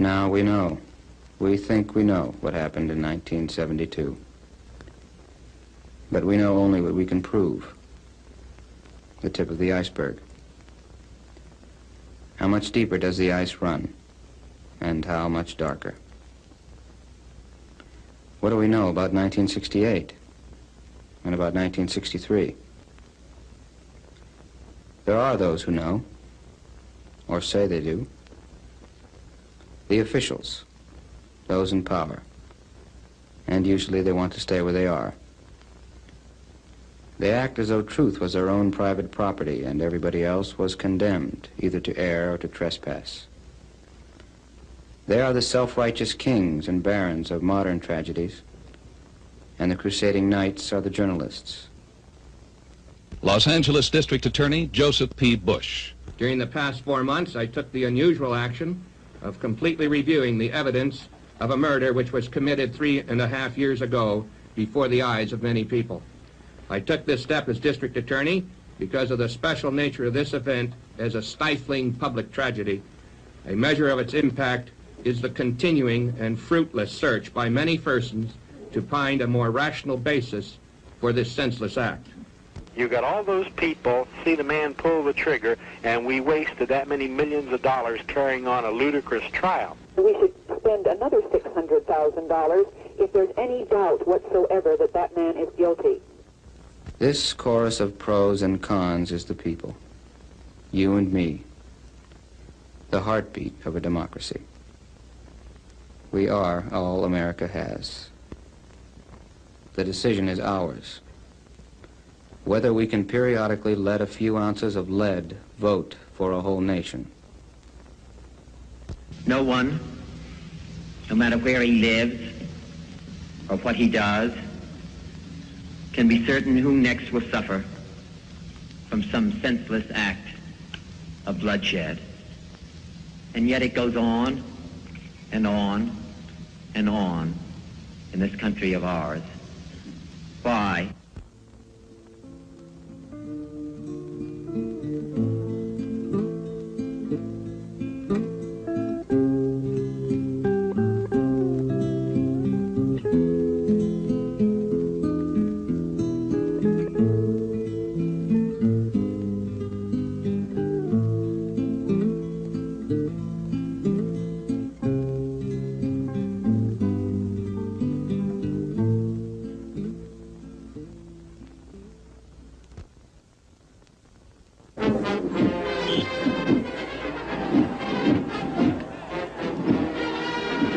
Now we know. We think we know what happened in 1972. But we know only what we can prove. The tip of the iceberg. How much deeper does the ice run? And how much darker? What do we know about 1968? And about 1963? There are those who know, or say they do. The officials, those in power. And usually they want to stay where they are. They act as though truth was their own private property and everybody else was condemned either to err or to trespass. They are the self-righteous kings and barons of modern tragedies, and the crusading knights are the journalists. Los Angeles District Attorney Joseph P. Bush. During the past 4 months, I took the unusual action of completely reviewing the evidence of a murder which was committed 3.5 years ago before the eyes of many people. I took this step as district attorney because of the special nature of this event as a stifling public tragedy. A measure of its impact is the continuing and fruitless search by many persons to find a more rational basis for this senseless act. You got all those people see the man pull the trigger, and we wasted that many millions of dollars carrying on a ludicrous trial. We should spend another $600,000 if there's any doubt whatsoever that that man is guilty. This chorus of pros and cons is the people. You and me. The heartbeat of a democracy. We are all America has. The decision is ours. Whether we can periodically let a few ounces of lead vote for a whole nation. No one, no matter where he lives or what he does, can be certain who next will suffer from some senseless act of bloodshed. And yet it goes on and on and on in this country of ours. Why?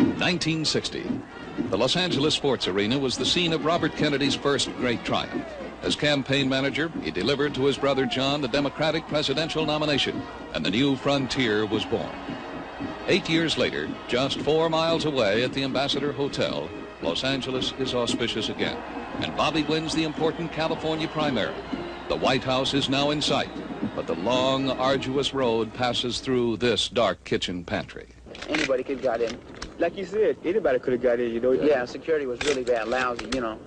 In 1960, the Los Angeles Sports Arena was the scene of Robert Kennedy's first great triumph. As campaign manager, he delivered to his brother John the Democratic presidential nomination, and the new frontier was born. 8 years later, just 4 miles away at the Ambassador Hotel, Los Angeles is auspicious again, and Bobby wins the important California primary. The White House is now in sight, but the long, arduous road passes through this dark kitchen pantry. Anybody could have got in. Like you said, anybody could have got in, you know. Yeah, security was really bad, lousy, you know.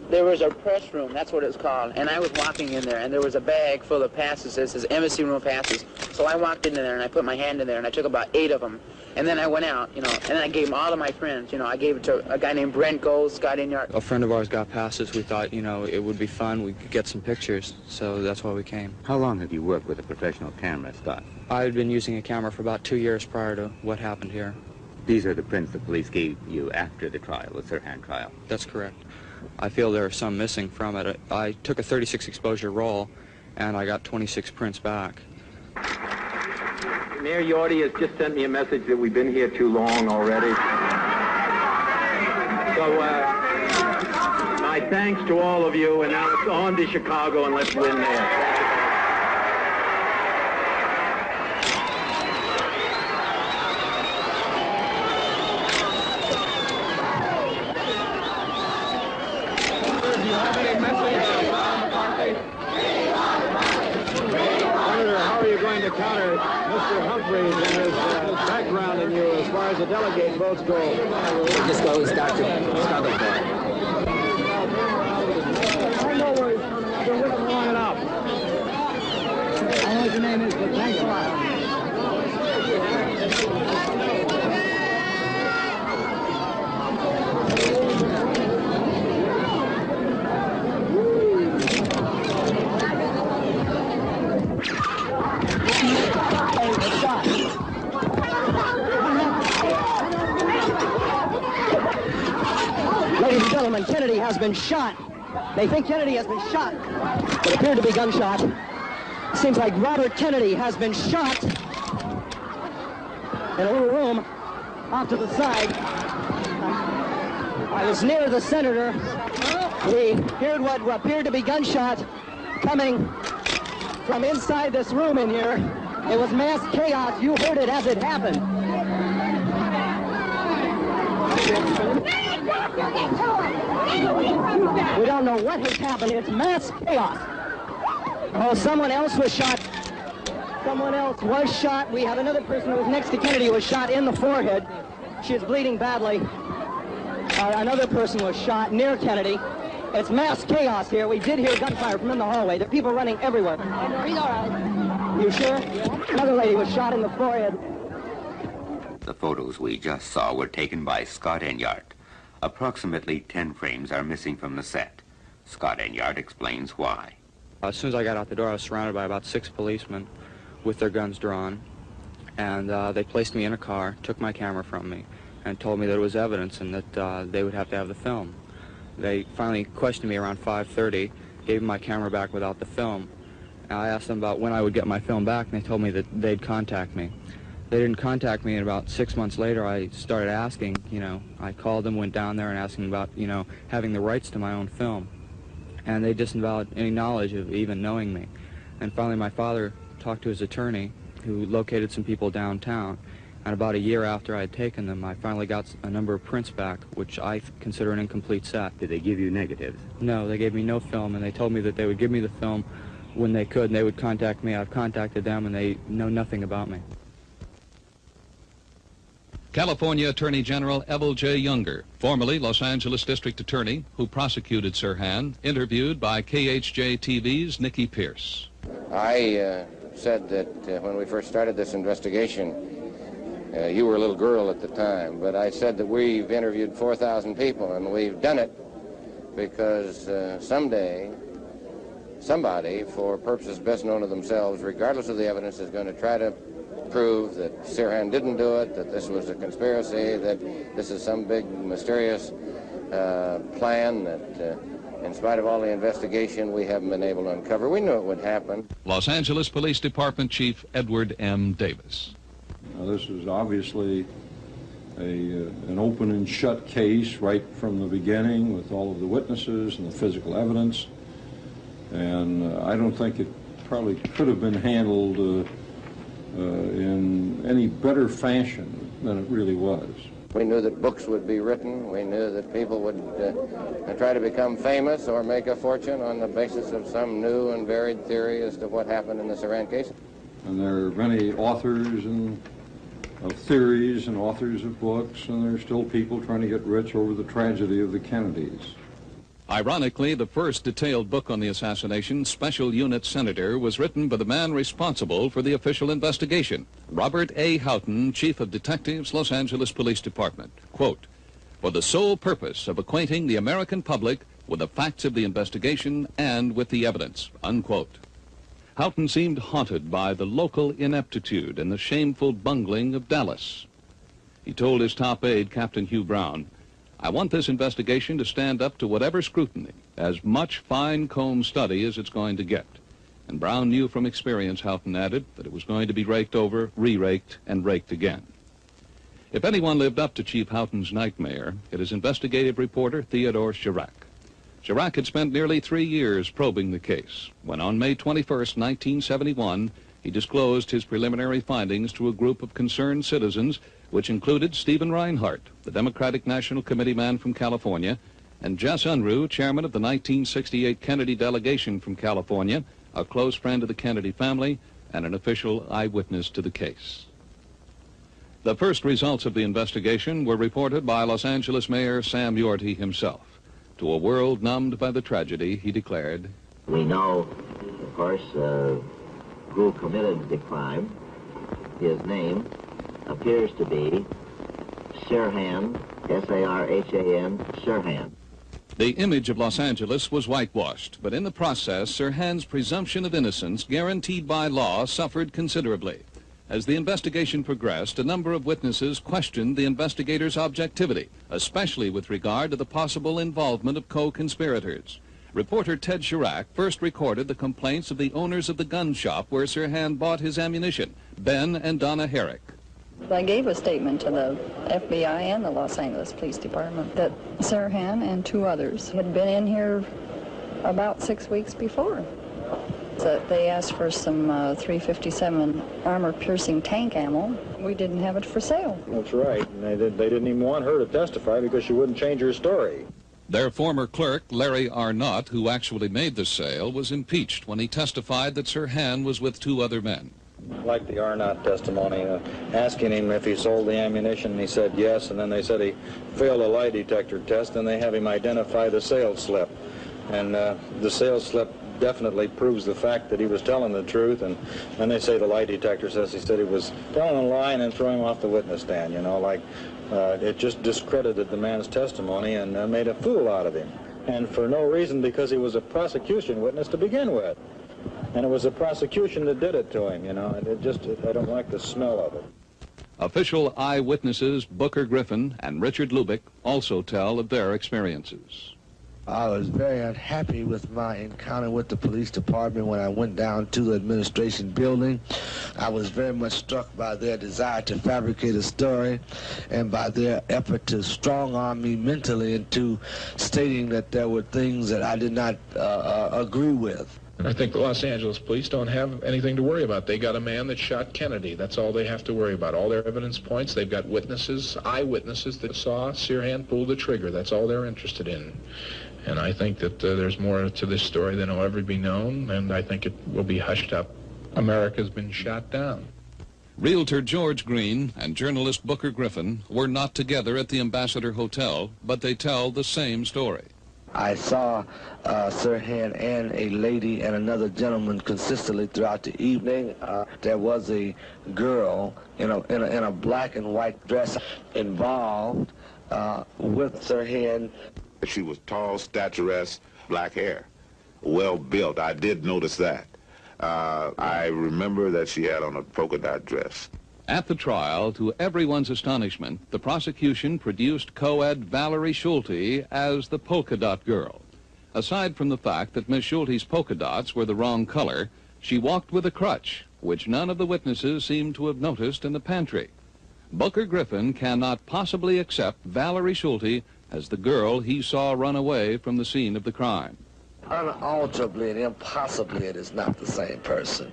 There was a press room, that's what it's called, and I was walking in there, and there was a bag full of passes that says embassy room passes. So I walked in there, and I put my hand in there, and I took about 8 of them. And then I went out, you know, and I gave them all to my friends. You know, I gave it to a guy named Brent Gold, Scott Inyart. A friend of ours got passes. We thought, you know, it would be fun. We could get some pictures, so that's why we came. How long have you worked with a professional camera, Scott? I had been using a camera for about 2 years prior to what happened here. These are the prints the police gave you after the trial, the Sirhan trial. That's correct. I feel there are some missing from it. I took a 36 exposure roll, and I got 26 prints back. Mayor Yorty has just sent me a message that we've been here too long already. So, my thanks to all of you, and now it's on to Chicago, and let's win there. Counter Mr. Humphreys and his background in you as far as the delegate votes go. Just go with Dr. Chicago. I know where he's coming. I've been with him long enough. I know what your name is, but thanks a lot. been shot. They think Kennedy has been shot. It appeared to be gunshot. Seems like Robert Kennedy has been shot in a little room off to the side. I was near the senator. We heard what appeared to be gunshot coming from inside this room in here. It was mass chaos. You heard it as it happened. We don't know what has happened. It's mass chaos. Oh, someone else was shot. Someone else was shot. We have another person who was next to Kennedy who was shot in the forehead. She is bleeding badly. Another person was shot near Kennedy. It's mass chaos here. We did hear gunfire from in the hallway. There are people running everywhere. He's all right. You sure? Another lady was shot in the forehead. The photos we just saw were taken by Scott Enyart. Approximately 10 frames are missing from the set. Scott Enyart explains why. As soon as I got out the door, I was surrounded by about 6 policemen with their guns drawn, and they placed me in a car, took my camera from me, and told me that it was evidence and that they would have to have the film. They finally questioned me around 5:30, gave me my camera back without the film. And I asked them about when I would get my film back, and they told me that they'd contact me. They didn't contact me, and about 6 months later I started asking, I called them, went down there and asked them about, having the rights to my own film. And they disavowed any knowledge of even knowing me. And finally my father talked to his attorney, who located some people downtown. And about a year after I had taken them, I finally got a number of prints back, which I consider an incomplete set. Did they give you negatives? No, they gave me no film, and they told me that they would give me the film when they could, and they would contact me. I've contacted them, and they know nothing about me. California Attorney General Evel J. Younger, formerly Los Angeles District Attorney, who prosecuted Sirhan, interviewed by KHJ-TV's Nikki Pierce. I said that when we first started this investigation, you were a little girl at the time, but I said that we've interviewed 4,000 people, and we've done it because someday somebody, for purposes best known to themselves, regardless of the evidence, is going to try to prove that Sirhan didn't do it, that this was a conspiracy, that this is some big mysterious plan that in spite of all the investigation we haven't been able to uncover. We knew it would happen. Los Angeles Police Department Chief Edward M. Davis. Now, this is obviously an open and shut case right from the beginning with all of the witnesses and the physical evidence, and I don't think it probably could have been handled in any better fashion than it really was. We knew that books would be written. We knew that people would try to become famous or make a fortune on the basis of some new and varied theory as to what happened in the Sirhan case. And there are many authors of theories and authors of books, and there are still people trying to get rich over the tragedy of the Kennedys. Ironically, the first detailed book on the assassination, Special Unit Senator, was written by the man responsible for the official investigation, Robert A. Houghton, Chief of Detectives, Los Angeles Police Department. Quote, for the sole purpose of acquainting the American public with the facts of the investigation and with the evidence, unquote. Houghton seemed haunted by the local ineptitude and the shameful bungling of Dallas. He told his top aide, Captain Hugh Brown, I want this investigation to stand up to whatever scrutiny, as much fine-comb study as it's going to get. And Brown knew from experience, Houghton added, that it was going to be raked over, re-raked, and raked again. If anyone lived up to Chief Houghton's nightmare, it is investigative reporter Theodore Chirac. Chirac had spent nearly 3 years probing the case, when on May 21st, 1971, he disclosed his preliminary findings to a group of concerned citizens, which included Stephen Reinhart, the Democratic National Committee man from California, and Jess Unruh, chairman of the 1968 Kennedy delegation from California, a close friend of the Kennedy family, and an official eyewitness to the case. The first results of the investigation were reported by Los Angeles Mayor Sam Yorty himself. To a world numbed by the tragedy, he declared, we know, of course, who committed the crime. His name appears to be Sirhan, S-A-R-H-A-N, Sirhan. The image of Los Angeles was whitewashed, but in the process, Sirhan's presumption of innocence, guaranteed by law, suffered considerably. As the investigation progressed, a number of witnesses questioned the investigators' objectivity, especially with regard to the possible involvement of co-conspirators. Reporter Ted Charach first recorded the complaints of the owners of the gun shop where Sirhan bought his ammunition, Ben and Donna Herrick. I gave a statement to the FBI and the Los Angeles Police Department that Sirhan and two others had been in here about 6 weeks before. That they asked for some .357 armor-piercing tank ammo. We didn't have it for sale. That's right. And they didn't even want her to testify because she wouldn't change her story. Their former clerk, Larry Arnott, who actually made the sale, was impeached when he testified that Sirhan was with two other men. Like the Arnott testimony, asking him if he sold the ammunition, and he said yes, and then they said he failed a lie detector test, and they have him identify the sales slip. And the sales slip definitely proves the fact that he was telling the truth, and they say the lie detector says he said he was telling a lie and then throwing him off the witness stand, you know, like it just discredited the man's testimony and made a fool out of him. And for no reason, because he was a prosecution witness to begin with. And it was the prosecution that did it to him, you know. I don't like the smell of it. Official eyewitnesses Booker Griffin and Richard Lubick also tell of their experiences. I was very unhappy with my encounter with the police department when I went down to the administration building. I was very much struck by their desire to fabricate a story and by their effort to strong-arm me mentally into stating that there were things that I did not agree with. I think the Los Angeles police don't have anything to worry about. They got a man that shot Kennedy. That's all they have to worry about. All their evidence points, they've got witnesses, eyewitnesses that saw Sirhan pull the trigger. That's all they're interested in. And I think that there's more to this story than will ever be known, and I think it will be hushed up. America's been shot down. Realtor George Green and journalist Booker Griffin were not together at the Ambassador Hotel, but they tell the same story. I saw Sirhan and a lady and another gentleman consistently throughout the evening. There was a girl in a black and white dress involved with Sirhan. She was tall, statuesque, black hair, well built. I did notice that. I remember that she had on a polka dot dress. At the trial, to everyone's astonishment, the prosecution produced co-ed Valerie Schulte as the polka dot girl. Aside from the fact that Miss Schulte's polka dots were the wrong color, she walked with a crutch, which none of the witnesses seemed to have noticed in the pantry. Booker Griffin cannot possibly accept Valerie Schulte as the girl he saw run away from the scene of the crime. Unalterably and impossibly, it is not the same person.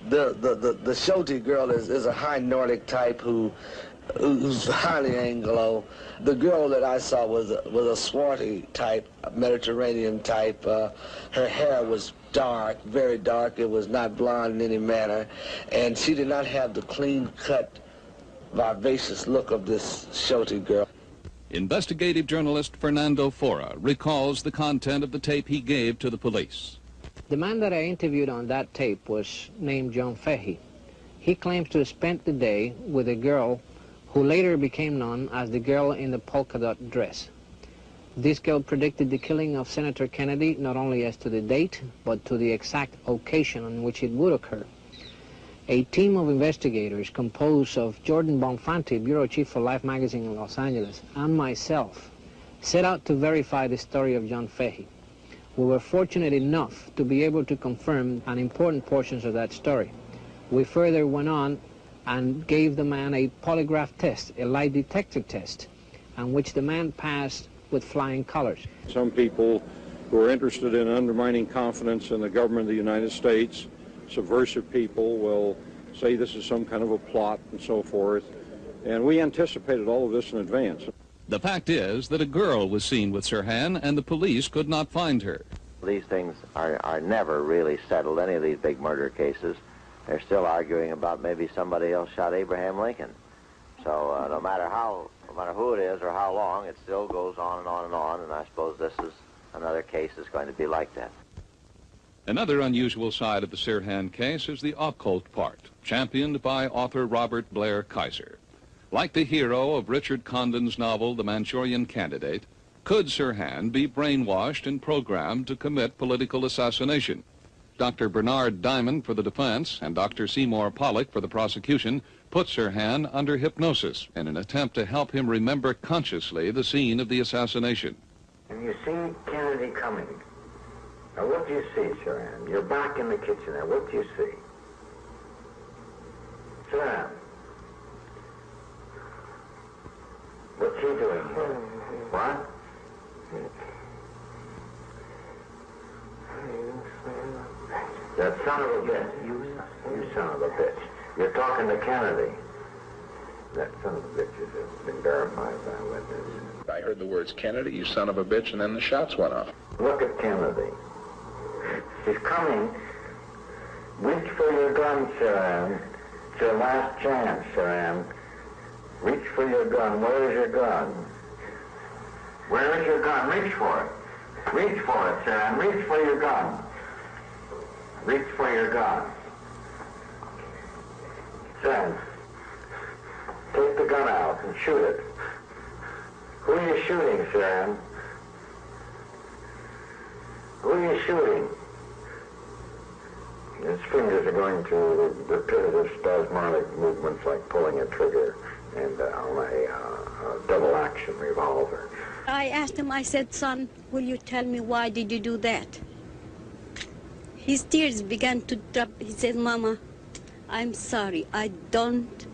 The Schulte girl is a high Nordic type who's highly Anglo. The girl that I saw was a swarthy type, Mediterranean type. Her hair was dark, very dark. It was not blonde in any manner, and she did not have the clean-cut, vivacious look of this Schulte girl. Investigative journalist Fernando Faura recalls the content of the tape he gave to the police. The man that I interviewed on that tape was named John Fahey. He claims to have spent the day with a girl who later became known as the girl in the polka dot dress. This girl predicted the killing of Senator Kennedy not only as to the date, but to the exact occasion on which it would occur. A team of investigators composed of Jordan Bonfanti, bureau chief for Life magazine in Los Angeles, and myself set out to verify the story of John Fahey. We were fortunate enough to be able to confirm an important portions of that story. We further went on and gave the man a polygraph test, a lie detector test, on which the man passed with flying colors. Some people who are interested in undermining confidence in the government of the United States, subversive people, will say this is some kind of a plot and so forth. And we anticipated all of this in advance. The fact is that a girl was seen with Sirhan and the police could not find her. These things are never really settled, any of these big murder cases. They're still arguing about maybe somebody else shot Abraham Lincoln. So no matter who it is or how long, it still goes on and on and on, and I suppose this is another case that's going to be like that. Another unusual side of the Sirhan case is the occult part, championed by author Robert Blair Kaiser. Like the hero of Richard Condon's novel, The Manchurian Candidate, could Sirhan be brainwashed and programmed to commit political assassination? Dr. Bernard Diamond for the defense and Dr. Seymour Pollock for the prosecution put Sirhan under hypnosis in an attempt to help him remember consciously the scene of the assassination. And you see Kennedy coming. Now what do you see, Sirhan? You're back in the kitchen there. What do you see? Sirhan. What's he doing here? What? That son of a bitch. You son of a bitch. You're talking to Kennedy. That son of a bitch has been verified by a witness. I heard the words, Kennedy, you son of a bitch, and then the shots went off. Look at Kennedy. He's coming. Reach for your gun, Sirhan. It's your last chance, Sirhan. Reach for your gun. Where is your gun? Where is your gun? Reach for it. Reach for it, Sirhan. Reach for your gun. Reach for your gun. Sirhan, take the gun out and shoot it. Who are you shooting, Sirhan? Who are you shooting? His fingers are going to repetitive spasmodic movements like pulling a trigger and on a double-action revolver. I asked him, I said, son, will you tell me why did you do that? His tears began to drop. He said, Mama, I'm sorry. I don't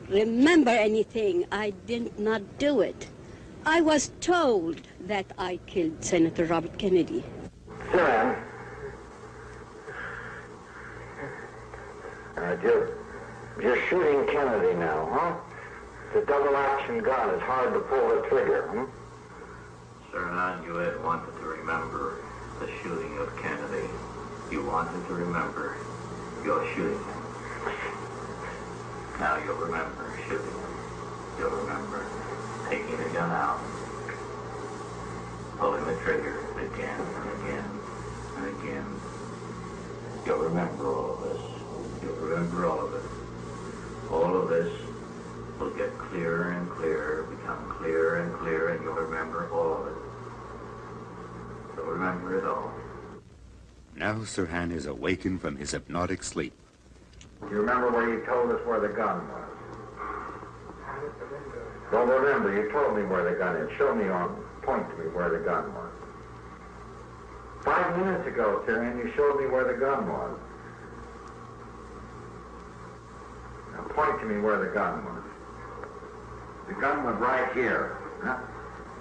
remember anything. I did not do it. I was told that I killed Senator Robert Kennedy. Sirhan, you're shooting Kennedy now, huh? It's a double-action gun. It's hard to pull the trigger, huh? Sirhan, you had wanted to remember the shooting of Kennedy. You wanted to remember your shooting him. Now you'll remember shooting him. You'll remember taking the gun out, pulling the trigger again and again and again. You'll remember all of this. You'll remember all of it. All of this will get clearer and clearer, become clearer and clearer, and you'll remember all of it. You'll remember it all. Now Sirhan is awakened from his hypnotic sleep. You remember where you told us where the gun was? Don't remember. You told me where the gun is. Show me point to me where the gun was. 5 minutes ago, Sirhan, you showed me where the gun was. Now point to me where the gun was. The gun was right here, huh?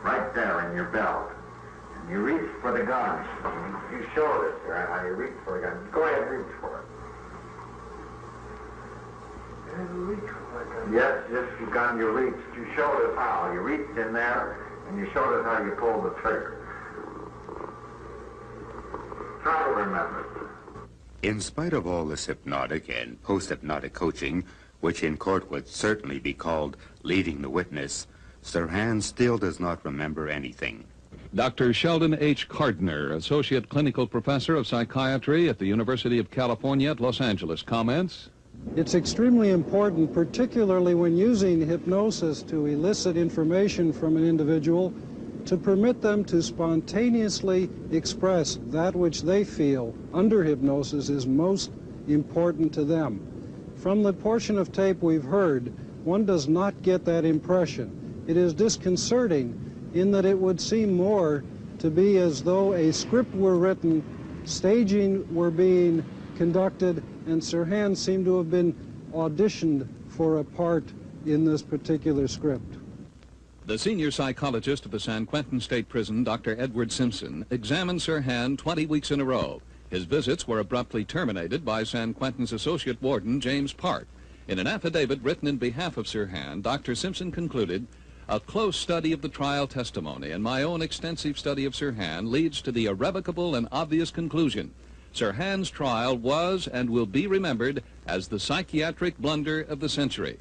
Right there in your belt. And you reached for the gun. You showed us, Sirhan, how you reached for the gun. Go ahead, reach for it. Yes, the gun you reached. You showed us how. You reached in there, and you showed us how you pulled the trigger. Try to remember. In spite of all this hypnotic and post-hypnotic coaching, which in court would certainly be called leading the witness, Sirhan still does not remember anything. Dr. Sheldon H. Cardner, Associate Clinical Professor of Psychiatry at the University of California at Los Angeles, comments, it's extremely important, particularly when using hypnosis to elicit information from an individual, to permit them to spontaneously express that which they feel under hypnosis is most important to them. From the portion of tape we've heard, one does not get that impression. It is disconcerting in that it would seem more to be as though a script were written, staging were being conducted, and Sirhan seemed to have been auditioned for a part in this particular script. The senior psychologist of the San Quentin State Prison, Dr. Edward Simpson, examined Sirhan 20 weeks in a row. His visits were abruptly terminated by San Quentin's associate warden, James Park. In an affidavit written in behalf of Sirhan, Dr. Simpson concluded, "A close study of the trial testimony and my own extensive study of Sirhan leads to the irrevocable and obvious conclusion. Sirhan's trial was and will be remembered as the psychiatric blunder of the century."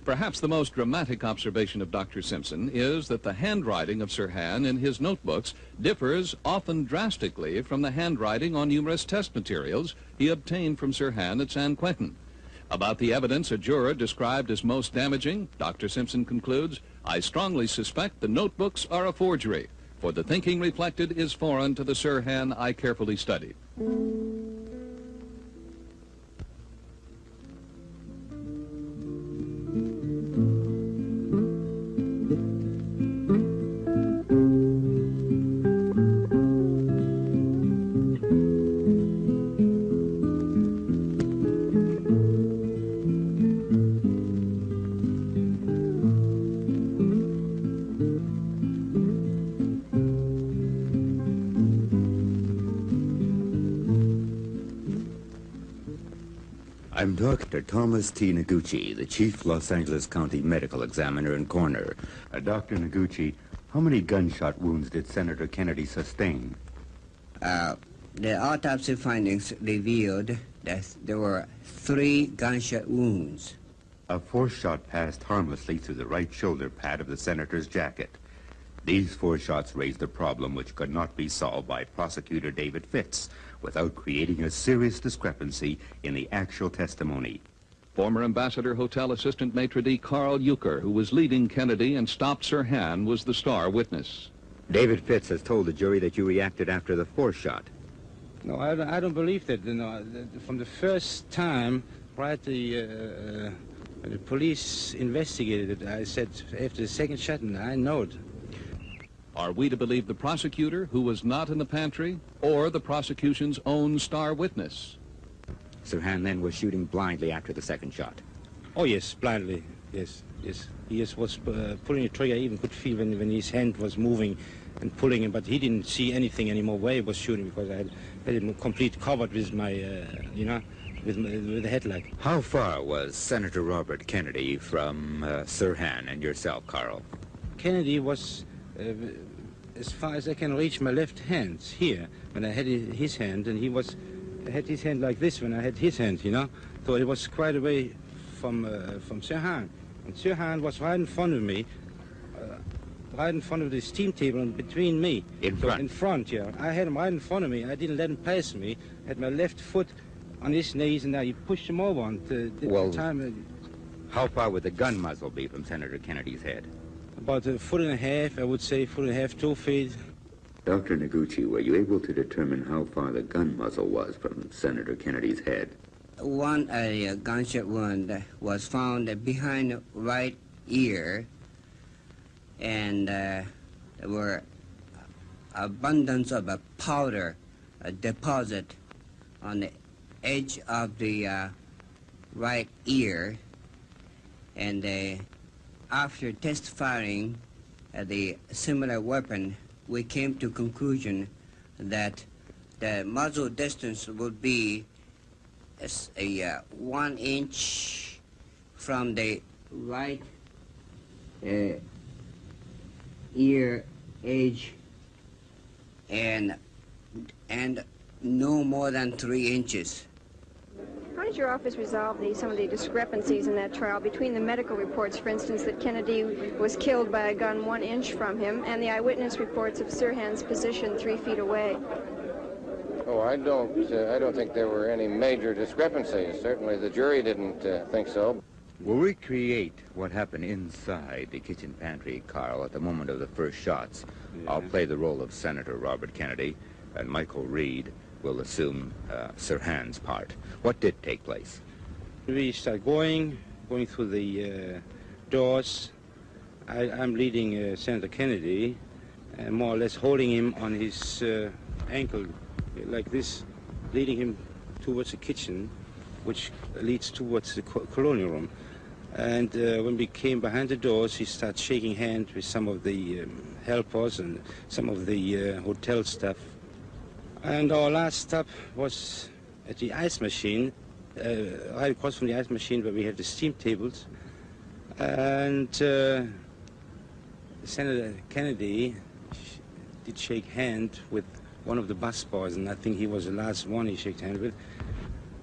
Perhaps the most dramatic observation of Dr. Simpson is that the handwriting of Sirhan in his notebooks differs often drastically from the handwriting on numerous test materials he obtained from Sirhan at San Quentin. About the evidence a juror described as most damaging, Dr. Simpson concludes, "I strongly suspect the notebooks are a forgery, for the thinking reflected is foreign to the Sirhan I carefully studied." I'm Dr. Thomas T. Noguchi, the Chief Los Angeles County Medical Examiner and Coroner. Dr. Noguchi, how many gunshot wounds did Senator Kennedy sustain? The autopsy findings revealed that there were 3 gunshot wounds. A 4th shot passed harmlessly through the right shoulder pad of the senator's jacket. These 4 shots raised a problem which could not be solved by Prosecutor David Fitz without creating a serious discrepancy in the actual testimony. Former Ambassador Hotel Assistant Maitre d' Carl Euchre, who was leading Kennedy and stopped Sirhan, was the star witness. David Fitz has told the jury that you reacted after the 4th shot. No, I don't believe that. No, from the first time, right, the police investigated it, I said after the 2nd shot, and I know it. Are we to believe the prosecutor, who was not in the pantry, or the prosecution's own star witness? Sirhan then was shooting blindly after the 2nd shot. Oh, yes, blindly, yes, yes. He just was pulling the trigger. I even could feel when his hand was moving and pulling him, but he didn't see anything anymore where he was shooting because I had him complete covered with my, with the headlight. How far was Senator Robert Kennedy from Sirhan and yourself, Carl? Kennedy was as far as I can reach my left hand here when I had his hand, and he had his hand like this when I had his hand, you know. So it was quite away from Sirhan. And Sirhan was right in front of me, right in front of the steam table and between me. In front? In front, yeah. I had him right in front of me. I didn't let him pass me. I had my left foot on his knees, and I pushed him over. And well, time, how far would the gun muzzle be from Senator Kennedy's head? About 1.5 feet, I would say 1.5 feet, 2 feet. Dr. Noguchi, were you able to determine how far the gun muzzle was from Senator Kennedy's head? One gunshot wound was found behind the right ear, and there were abundance of a powder deposit on the edge of the right ear, and after test firing the similar weapon, we came to conclusion that the muzzle distance would be a 1 inch from the right ear edge and no more than 3 inches. How did your office resolve some of the discrepancies in that trial between the medical reports, for instance, that Kennedy was killed by a gun 1 inch from him, and the eyewitness reports of Sirhan's position 3 feet away? Oh, I don't think there were any major discrepancies. Certainly the jury didn't think so. Will we create what happened inside the kitchen pantry, Carl, at the moment of the 1st shots? Yeah. I'll play the role of Senator Robert Kennedy, and Michael Reed will assume Sirhan's part. What did take place? We start going through the doors. I'm leading Senator Kennedy, more or less holding him on his ankle like this, leading him towards the kitchen, which leads towards the colonial room. And when we came behind the doors, he started shaking hands with some of the helpers and some of the hotel staff. And our last stop was at the ice machine, right across from the ice machine where we have the steam tables. And Senator Kennedy did shake hand with one of the bus boys, and I think he was the last one he shook hand with.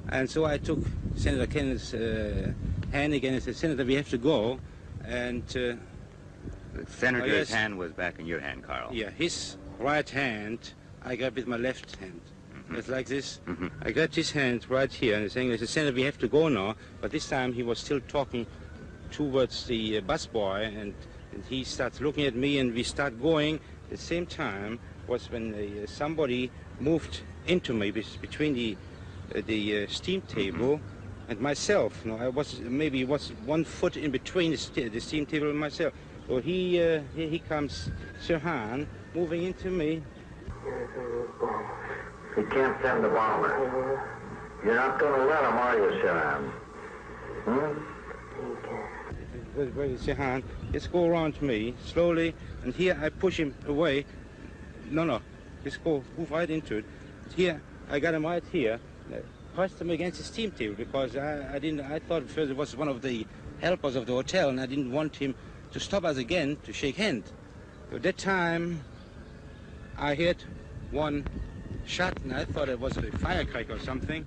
And so I took Senator Kennedy's hand again and said, Senator, we have to go. And the senator's hand was back in your hand, Carl. Yeah, his right hand I grabbed with my left hand. Mm-hmm. It's like this. Mm-hmm. I grabbed his hand right here and saying, I said, Senator, we have to go now. But this time he was still talking towards the busboy, and he starts looking at me, and we start going. At the same time was when somebody moved into me between the steam table and myself. You know, I was maybe 1 foot in between the steam table and myself. So here he comes, Sirhan, moving into me. He can't send the bomber. You're not going to let him, are you, Sirhan? Wait, Sirhan, let's go around to me, slowly, and here I push him away. No, let's go, move right into it. Here, I got him right here. pressed him against the steam table because I thought first it was one of the helpers of the hotel, and I didn't want him to stop us again to shake hands. So at that time, I heard one shot, and I thought it was a firecracker or something.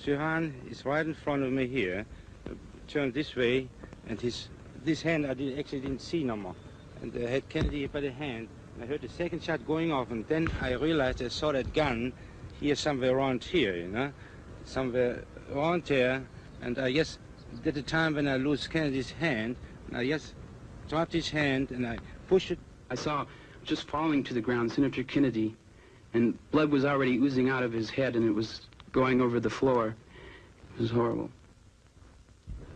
Sirhan is right in front of me here, turned this way, and this hand I actually didn't see no more. And I had Kennedy by the hand, and I heard the second shot going off, and then I realized I saw that gun here somewhere around here, you know, somewhere around there, and I just, at the time when I lose Kennedy's hand, I just dropped his hand and I pushed it. I saw just falling to the ground Senator Kennedy, and blood was already oozing out of his head, and it was going over the floor. It was horrible.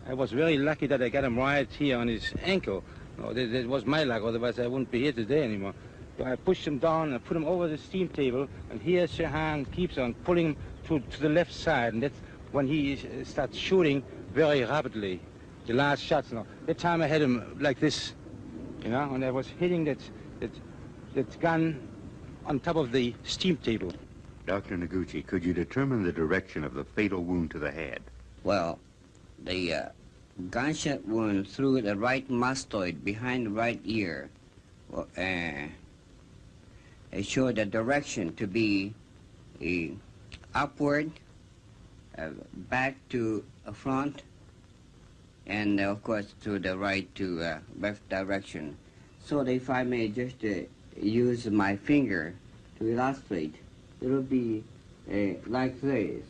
I was very lucky that I got him right here on his ankle. No, that was my luck, otherwise I wouldn't be here today anymore. So I pushed him down, I put him over the steam table, and here Sirhan keeps on pulling him to the left side, and that's when he starts shooting very rapidly. The last shots, now. That time I had him like this, you know, and I was hitting that gun on top of the steam table. Dr. Noguchi, could you determine the direction of the fatal wound to the head? Well, the gunshot wound through the right mastoid behind the right ear, well, it showed the direction to be upward, back to front, and of course to the right to left direction. So if I may just use my finger to illustrate, it will be like this.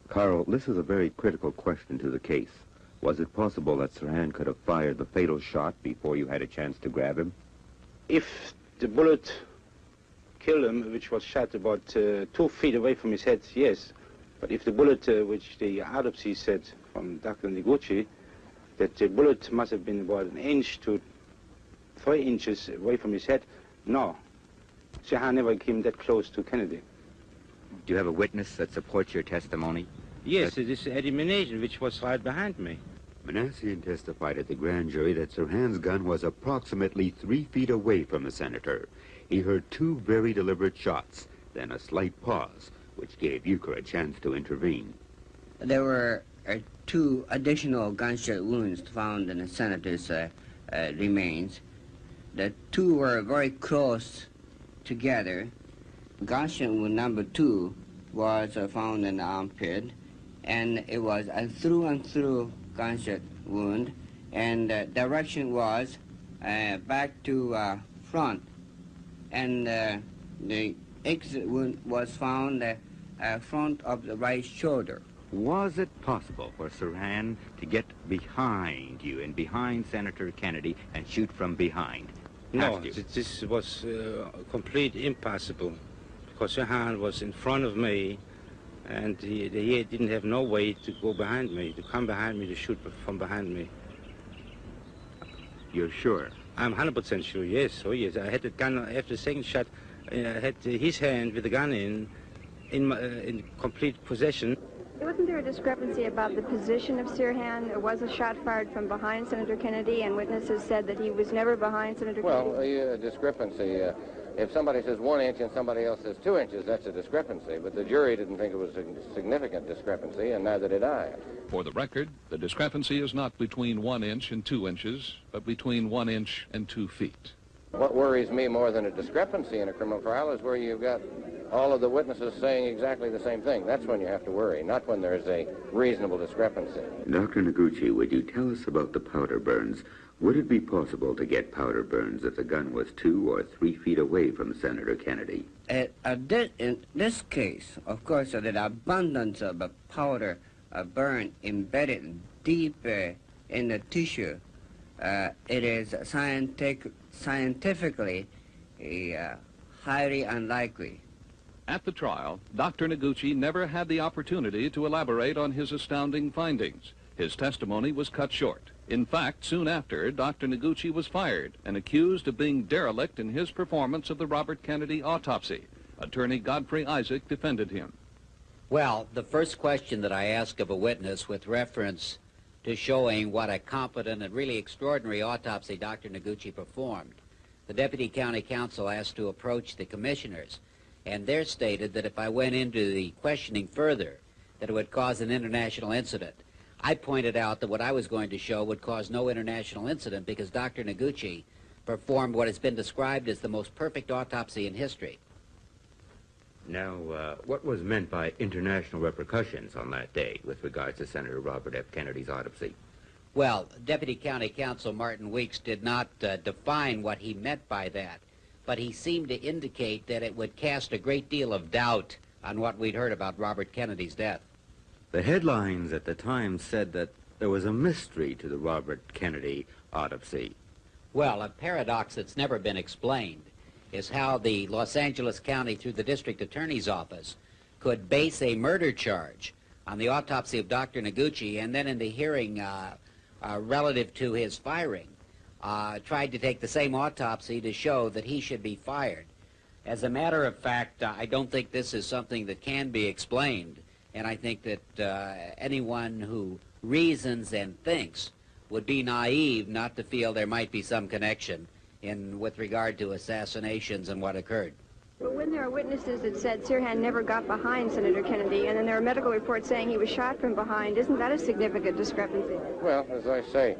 Carl, this is a very critical question to the case. Was it possible that Sirhan could have fired the fatal shot before you had a chance to grab him? If the bullet killed him, which was shot about 2 feet away from his head, yes. But if the bullet, which the autopsy said from Dr. Noguchi, that the bullet must have been about 1 inch to 3 inches away from his head, no. Sirhan never came that close to Kennedy. Do you have a witness that supports your testimony? Yes, it is Eddie Menasian, which was right behind me. Menasian testified at the grand jury that Sirhan's gun was approximately 3 feet away from the senator. He heard 2 very deliberate shots, then a slight pause, which gave Euchre a chance to intervene. There were 2 additional gunshot wounds found in the senator's remains. The 2 were very close together. Gunshot wound number 2 was found in the armpit, and it was a through-and-through gunshot wound, and the direction was back to front, and the exit wound was found front of the right shoulder. Was it possible for Sirhan to get behind you and behind Senator Kennedy and shoot from behind? No, this was complete impossible, because Sirhan was in front of me, and he didn't have no way to go behind me, to come behind me, to shoot from behind me. You're sure? I'm 100% sure, yes. Oh, yes. I had the gun after the second shot. I had his hand with the gun in complete possession. Wasn't there a discrepancy about the position of Sirhan? There was a shot fired from behind Senator Kennedy, and witnesses said that he was never behind Senator Kennedy. Well, a discrepancy. If somebody says 1 inch and somebody else says 2 inches, that's a discrepancy. But the jury didn't think it was a significant discrepancy, and neither did I. For the record, the discrepancy is not between 1 inch and 2 inches, but between 1 inch and 2 feet. What worries me more than a discrepancy in a criminal trial is where you've got all of the witnesses saying exactly the same thing. That's when you have to worry, not when there's a reasonable discrepancy. Dr. Noguchi, would you tell us about the powder burns? Would it be possible to get powder burns if the gun was 2 or 3 feet away from Senator Kennedy? In this case, of course, the abundance of a powder burn embedded deep in the tissue, it is scientifically highly unlikely. At the trial, Dr. Noguchi never had the opportunity to elaborate on his astounding findings. His testimony was cut short. In fact, soon after, Dr. Noguchi was fired and accused of being derelict in his performance of the Robert Kennedy autopsy. Attorney Godfrey Isaac defended him. Well, the first question that I ask of a witness with reference to showing what a competent and really extraordinary autopsy Dr. Noguchi performed, the deputy county counsel asked to approach the commissioners, and they're stated that if I went into the questioning further, that it would cause an international incident. I pointed out that what I was going to show would cause no international incident because Dr. Noguchi performed what has been described as the most perfect autopsy in history. Now, what was meant by international repercussions on that day with regards to Senator Robert F. Kennedy's autopsy? Well, Deputy County Counsel Martin Weeks did not define what he meant by that, but he seemed to indicate that it would cast a great deal of doubt on what we'd heard about Robert Kennedy's death. The headlines at the time said that there was a mystery to the Robert Kennedy autopsy. Well, a paradox that's never been explained is how the Los Angeles County, through the district attorney's office, could base a murder charge on the autopsy of Dr. Noguchi, and then in the hearing relative to his firing, tried to take the same autopsy to show that he should be fired. As a matter of fact, I don't think this is something that can be explained, and I think that anyone who reasons and thinks would be naive not to feel there might be some connection with regard to assassinations and what occurred. But when there are witnesses that said Sirhan never got behind Senator Kennedy, and then there are medical reports saying he was shot from behind, isn't that a significant discrepancy? Well, as I say,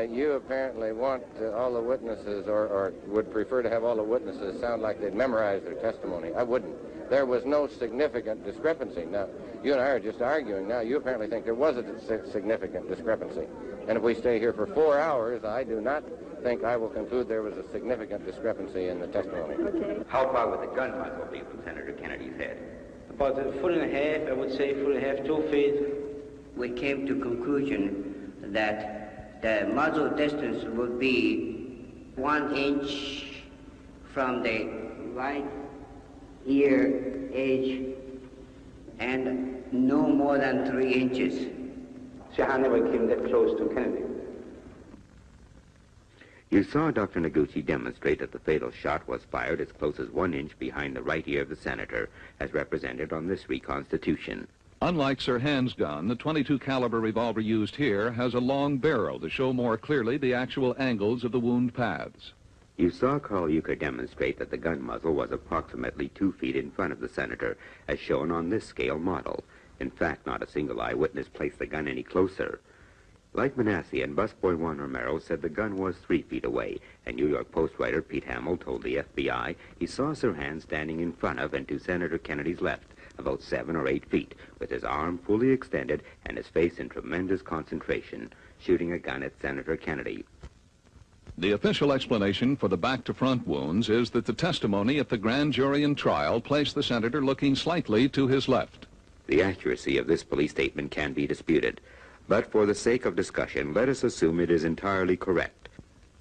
you apparently want all the witnesses, or would prefer to have all the witnesses sound like they'd memorized their testimony. I wouldn't. There was no significant discrepancy. Now, you and I are just arguing now. You apparently think there was a significant discrepancy. And if we stay here for 4 hours, I do not think I will conclude there was a significant discrepancy in the testimony. Okay. How far would the gun muzzle be from Senator Kennedy's head? About a foot and a half, I would say, foot and a half, 2 feet. We came to conclusion that the muzzle distance would be 1 inch from the right ear edge and no more than 3 inches. Sirhan never came that close to Kennedy. You saw Dr. Noguchi demonstrate that the fatal shot was fired as close as 1 inch behind the right ear of the senator, as represented on this reconstitution. Unlike Sirhan's gun, the .22 caliber revolver used here has a long barrel to show more clearly the actual angles of the wound paths. You saw Carl Euchre demonstrate that the gun muzzle was approximately 2 feet in front of the senator, as shown on this scale model. In fact, not a single eyewitness placed the gun any closer. Like Manasseh and busboy Juan Romero said the gun was 3 feet away, and New York Post writer Pete Hamill told the FBI he saw Sirhan standing in front of and to Senator Kennedy's left, about 7 or 8 feet, with his arm fully extended and his face in tremendous concentration, shooting a gun at Senator Kennedy. The official explanation for the back-to-front wounds is that the testimony at the grand jury and trial placed the senator looking slightly to his left. The accuracy of this police statement can be disputed, but for the sake of discussion, let us assume it is entirely correct.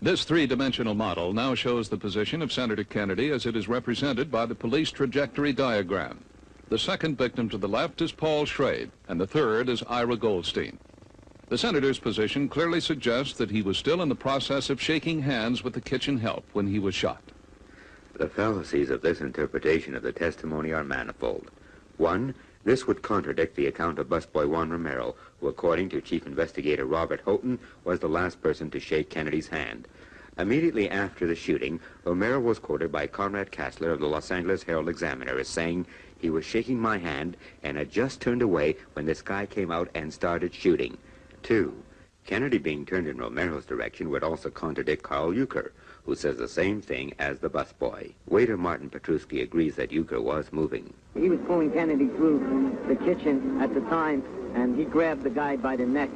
This three-dimensional model now shows the position of Senator Kennedy as it is represented by the police trajectory diagram. The second victim to the left is Paul Schrade, and the third is Ira Goldstein. The senator's position clearly suggests that he was still in the process of shaking hands with the kitchen help when he was shot. The fallacies of this interpretation of the testimony are manifold. One, this would contradict the account of busboy Juan Romero, who, according to Chief Investigator Robert Houghton, was the last person to shake Kennedy's hand. Immediately after the shooting, Romero was quoted by Conrad Kassler of the Los Angeles Herald-Examiner as saying, "He was shaking my hand and had just turned away when this guy came out and started shooting." 2. Kennedy being turned in Romero's direction would also contradict Carl Euchre, who says the same thing as the busboy. Waiter Martin Petruski agrees that Euchre was moving. He was pulling Kennedy through the kitchen at the time, and he grabbed the guy by the neck.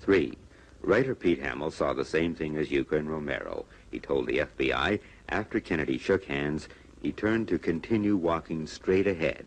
3. Writer Pete Hamill saw the same thing as Euchre and Romero. He told the FBI after Kennedy shook hands, he turned to continue walking straight ahead.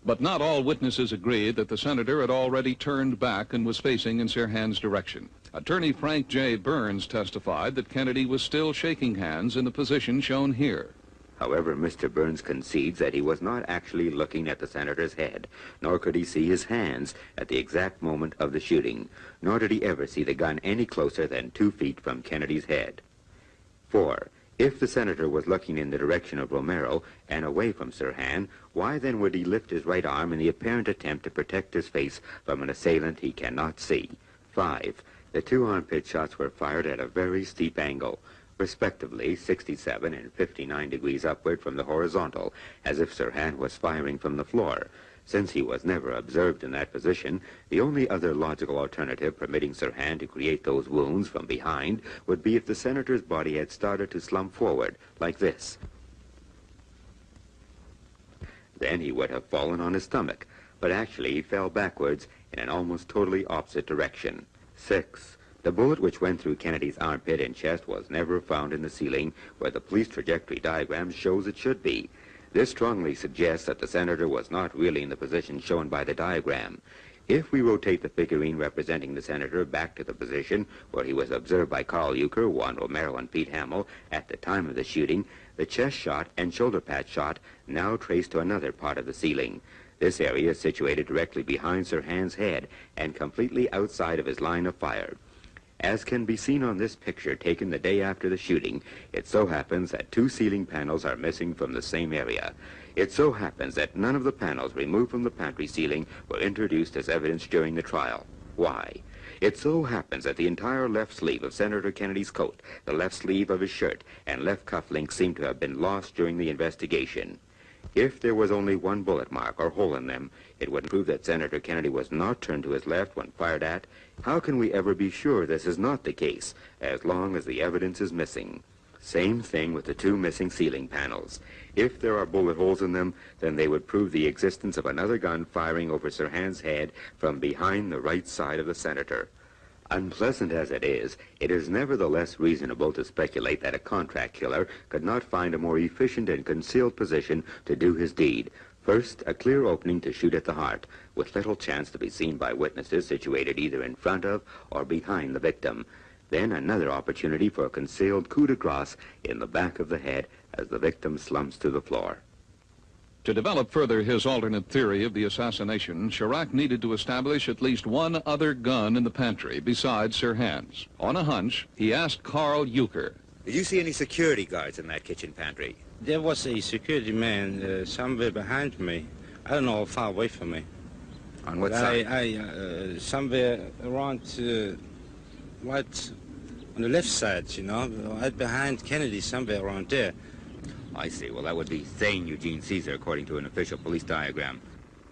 But not all witnesses agreed that the senator had already turned back and was facing in Sirhan's direction. Attorney Frank J. Burns testified that Kennedy was still shaking hands in the position shown here. However, Mr. Burns concedes that he was not actually looking at the senator's head, nor could he see his hands at the exact moment of the shooting, nor did he ever see the gun any closer than 2 feet from Kennedy's head. 4. If the senator was looking in the direction of Romero and away from Sirhan, why then would he lift his right arm in the apparent attempt to protect his face from an assailant he cannot see? 5. The 2 armpit shots were fired at a very steep angle. respectively 67 and 59 degrees upward from the horizontal, as if Sirhan was firing from the floor. Since he was never observed in that position, the only other logical alternative permitting Sirhan to create those wounds from behind would be if the senator's body had started to slump forward, like this. Then he would have fallen on his stomach, but actually he fell backwards in an almost totally opposite direction. 6. The bullet which went through Kennedy's armpit and chest was never found in the ceiling where the police trajectory diagram shows it should be. This strongly suggests that the senator was not really in the position shown by the diagram. If we rotate the figurine representing the senator back to the position where he was observed by Carl Euchre, Juan Romero, and Pete Hamill at the time of the shooting, the chest shot and shoulder pad shot now trace to another part of the ceiling. This area is situated directly behind Sirhan's head and completely outside of his line of fire. As can be seen on this picture taken the day after the shooting, it so happens that 2 ceiling panels are missing from the same area. It so happens that none of the panels removed from the pantry ceiling were introduced as evidence during the trial. Why? It so happens that the entire left sleeve of Senator Kennedy's coat, the left sleeve of his shirt, and left cufflinks seem to have been lost during the investigation. If there was only one bullet mark or hole in them, it would prove that Senator Kennedy was not turned to his left when fired at. How can we ever be sure this is not the case, as long as the evidence is missing? Same thing with the 2 missing ceiling panels. If there are bullet holes in them, then they would prove the existence of another gun firing over Sirhan's head from behind the right side of the senator. Unpleasant as it is nevertheless reasonable to speculate that a contract killer could not find a more efficient and concealed position to do his deed. First, a clear opening to shoot at the heart, with little chance to be seen by witnesses situated either in front of or behind the victim. Then another opportunity for a concealed coup de grace in the back of the head as the victim slumps to the floor. To develop further his alternate theory of the assassination, Charach needed to establish at least one other gun in the pantry besides Sirhan's. On a hunch, he asked Carl Euchre. Did you see any security guards in that kitchen pantry? There was a security man somewhere behind me. I don't know how far away from me. On what side? Somewhere around, right on the left side, you know, right behind Kennedy, somewhere around there. I see. Well, that would be Thane Eugene Cesar, according to an official police diagram.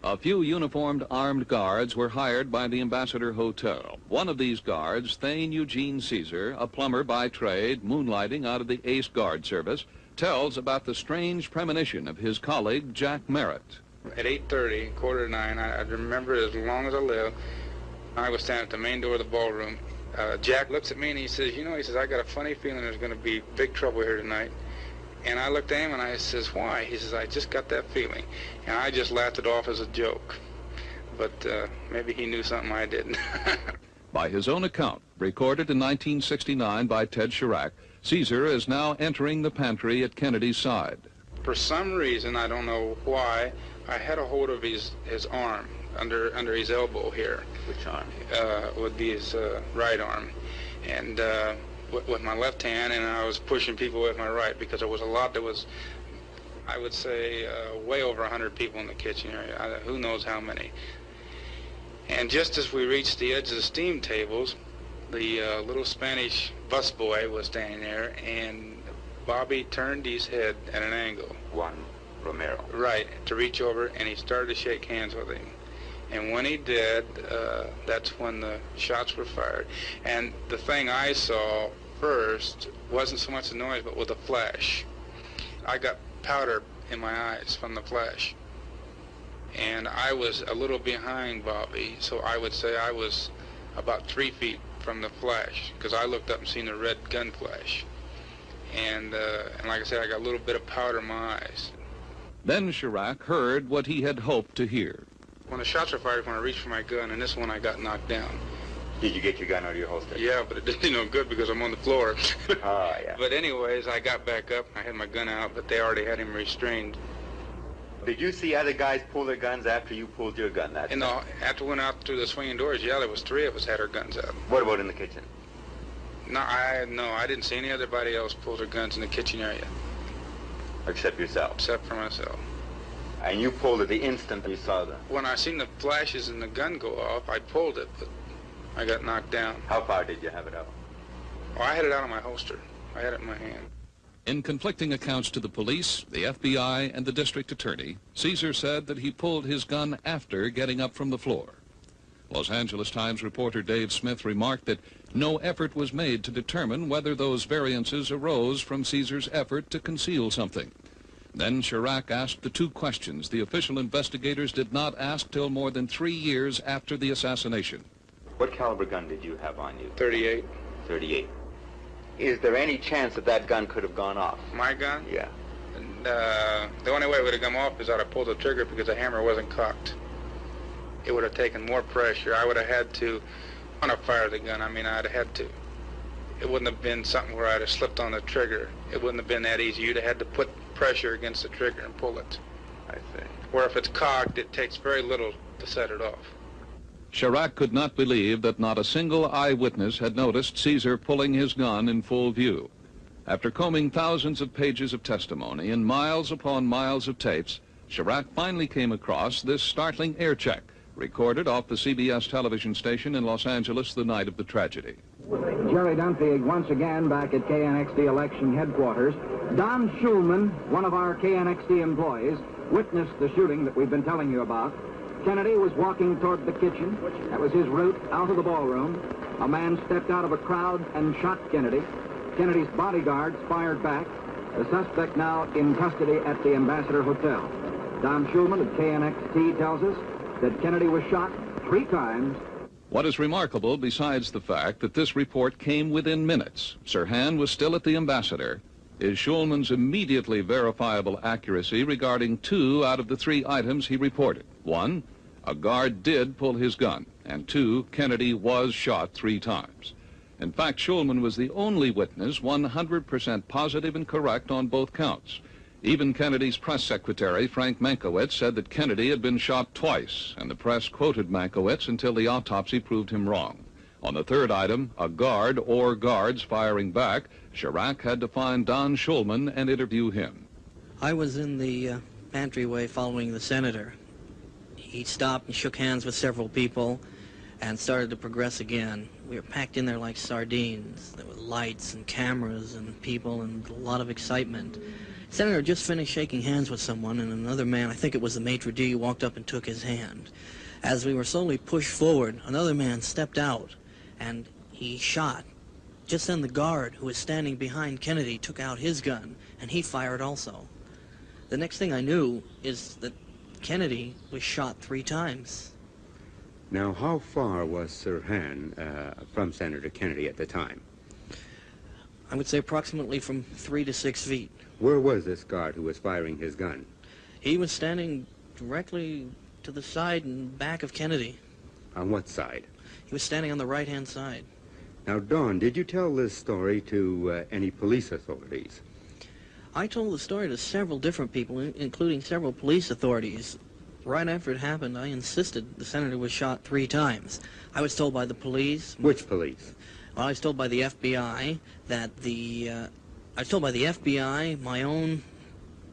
A few uniformed armed guards were hired by the Ambassador Hotel. One of these guards, Thane Eugene Cesar, a plumber by trade, moonlighting out of the Ace Guard Service, tells about the strange premonition of his colleague, Jack Merritt. At 8:30, 8:45, I remember it as long as I live, I was standing at the main door of the ballroom. Jack looks at me and he says, you know, he says, I got a funny feeling there's going to be big trouble here tonight. And I looked at him and I says, why? He says, I just got that feeling. And I just laughed it off as a joke. But maybe he knew something I didn't. By his own account, recorded in 1969 by Ted Charach, Cesar is now entering the pantry at Kennedy's side. For some reason, I don't know why, I had a hold of his arm, under his elbow here. Which arm? Would be his right arm. And with my left hand, and I was pushing people with my right because there was a lot. There was, I would say, way over 100 people in the kitchen area. Who knows how many. And just as we reached the edge of the steam tables, the little Spanish busboy was standing there, and Bobby turned his head at an angle. Juan Romero. Right, to reach over, and he started to shake hands with him. And when he did, that's when the shots were fired. And the thing I saw first wasn't so much the noise, but with the flash. I got powder in my eyes from the flash. And I was a little behind Bobby, so I would say I was about 3 feet from the flash, because I looked up and seen the red gun flash. And like I said, I got a little bit of powder in my eyes. Then Charach heard what he had hoped to hear. When the shots were fired, when I reached for my gun, and this one I got knocked down. Did you get your gun out of your holster? Yeah, but it didn't do no good because I'm on the floor. Oh, yeah. But anyways, I got back up, I had my gun out, but they already had him restrained. Did you see other guys pull their guns after you pulled your gun that time? After we went out through the swinging doors, yeah, there was 3 of us had our guns out. What about in the kitchen? No, I didn't see anybody else pull their guns in the kitchen area. Except yourself? Except for myself. And you pulled it the instant you saw them? When I seen the flashes and the gun go off, I pulled it, but I got knocked down. How far did you have it out? Oh, I had it out of my holster. I had it in my hand. In conflicting accounts to the police, the FBI, and the district attorney, Cesar said that he pulled his gun after getting up from the floor. Los Angeles Times reporter Dave Smith remarked that no effort was made to determine whether those variances arose from Cesar's effort to conceal something. Then Charach asked the two questions the official investigators did not ask till more than 3 years after the assassination. What caliber gun did you have on you? 38. 38. Is there any chance that that gun could have gone off? My gun? Yeah. The only way it would have come off is I'd have pulled the trigger because the hammer wasn't cocked. It would have taken more pressure. I would have had to want to fire the gun. I mean, I'd have had to. It wouldn't have been something where I'd have slipped on the trigger. It wouldn't have been that easy. You'd have had to put pressure against the trigger and pull it. I see. Where if it's cocked, it takes very little to set it off. Charach could not believe that not a single eyewitness had noticed Cesar pulling his gun in full view. After combing thousands of pages of testimony and miles upon miles of tapes, Charach finally came across this startling air check, recorded off the CBS television station in Los Angeles the night of the tragedy. Jerry Dunphy once again back at KNXT election headquarters. Don Schulman, one of our KNXT employees, witnessed the shooting that we've been telling you about. Kennedy was walking toward the kitchen. That was his route out of the ballroom. A man stepped out of a crowd and shot Kennedy. Kennedy's bodyguards fired back. The suspect now in custody at the Ambassador Hotel. Don Schulman of KNXT tells us that Kennedy was shot 3 times. What is remarkable, besides the fact that this report came within minutes, Sirhan was still at the Ambassador, is Schulman's immediately verifiable accuracy regarding 2 out of the 3 items he reported. 1, a guard did pull his gun, and 2, Kennedy was shot 3 times. In fact, Schulman was the only witness 100% positive and correct on both counts. Even Kennedy's press secretary, Frank Mankiewicz, said that Kennedy had been shot twice, and the press quoted Mankiewicz until the autopsy proved him wrong. On the 3rd item, a guard or guards firing back, Charach had to find Don Schulman and interview him. I was in the pantry following the senator. He stopped and shook hands with several people and started to progress again. We were packed in there like sardines. There were lights and cameras and people and a lot of excitement. The senator just finished shaking hands with someone, and another man, I think it was the maitre d', walked up and took his hand. As we were slowly pushed forward, another man stepped out and he shot. Just then the guard who was standing behind Kennedy took out his gun and he fired also. The next thing I knew is that Kennedy was shot 3 times. Now, how far was Sirhan from Senator Kennedy at the time? I would say approximately from 3 to 6 feet. Where was this guard who was firing his gun? He was standing directly to the side and back of Kennedy. On what side? He was standing on the right-hand side. Now, Don, did you tell this story to any police authorities? I told the story to several different people, including several police authorities. Right after it happened, I insisted the senator was shot 3 times. I was told by the police. Which police? Well, I was told by the FBI that I was told by the FBI, my own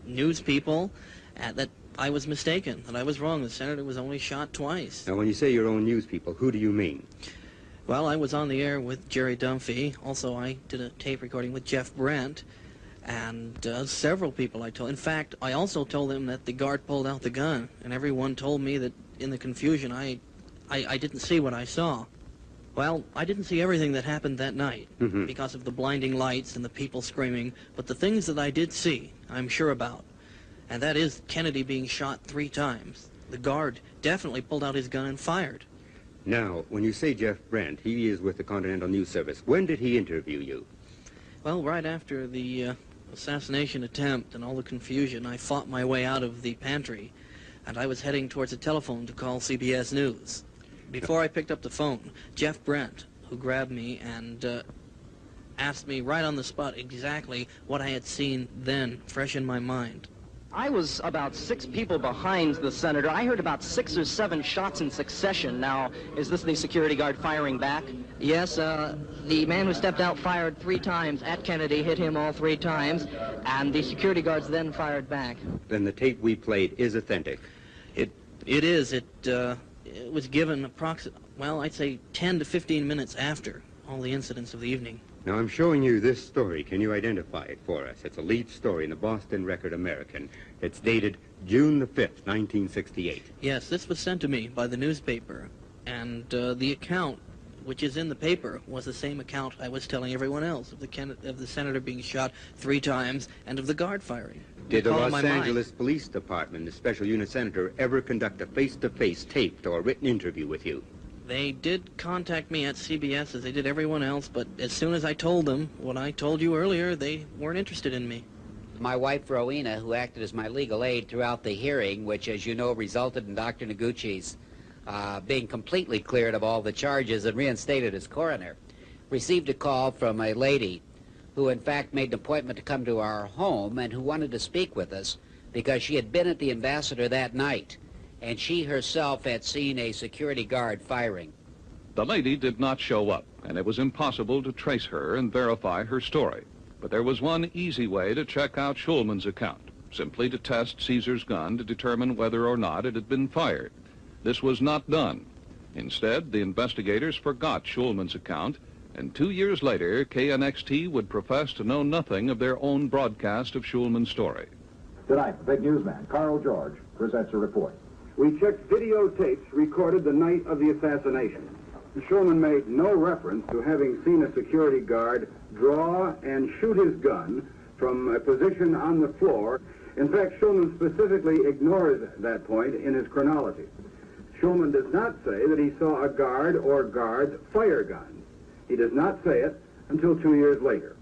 news people, that I was mistaken, that I was wrong. The senator was only shot twice. Now, when you say your own news people, who do you mean? Well, I was on the air with Jerry Dunphy. Also, I did a tape recording with Jeff Brent. And several people I told. In fact, I also told them that the guard pulled out the gun. And everyone told me that in the confusion, I didn't see what I saw. Well, I didn't see everything that happened that night because of the blinding lights and the people screaming. But the things that I did see, I'm sure about. And that is Kennedy being shot 3 times. The guard definitely pulled out his gun and fired. Now, when you say Jeff Brent, he is with the Continental News Service. When did he interview you? Well, right after the assassination attempt and all the confusion, I fought my way out of the pantry, and I was heading towards a telephone to call CBS News. Before I picked up the phone, Jeff Brent, who grabbed me and asked me right on the spot exactly what I had seen then, fresh in my mind. I was about 6 people behind the senator. I heard about 6 or 7 shots in succession. Now, is this the security guard firing back? Yes, the man who stepped out fired 3 times at Kennedy, hit him all 3 times, and the security guards then fired back. Then the tape we played is authentic. It is. It was given I'd say 10 to 15 minutes after all the incidents of the evening. Now, I'm showing you this story. Can you identify it for us? It's a lead story in the Boston Record American. It's dated June the 5th, 1968. Yes, this was sent to me by the newspaper, and the account, which is in the paper, was the same account I was telling everyone else of the senator being shot 3 times and of the guard firing. Did the Los Angeles Police Department, the Special Unit Senator, ever conduct a face-to-face taped or written interview with you? They did contact me at CBS, as they did everyone else, but as soon as I told them what I told you earlier, they weren't interested in me. My wife, Rowena, who acted as my legal aid throughout the hearing, which, as you know, resulted in Dr. Noguchi's being completely cleared of all the charges and reinstated as coroner, received a call from a lady who, in fact, made an appointment to come to our home and who wanted to speak with us because she had been at the Ambassador that night, and she herself had seen a security guard firing. The lady did not show up, and it was impossible to trace her and verify her story. But there was one easy way to check out Schulman's account, simply to test Cesar's gun to determine whether or not it had been fired. This was not done. Instead, the investigators forgot Schulman's account, and 2 years later, KNXT would profess to know nothing of their own broadcast of Schulman's story. Tonight, the big newsman, Carl George, presents a report. We checked videotapes recorded the night of the assassination. Schulman made no reference to having seen a security guard draw and shoot his gun from a position on the floor. In fact, Schulman specifically ignores that point in his chronology. Schulman does not say that he saw a guard or guards fire guns. He does not say it until 2 years later.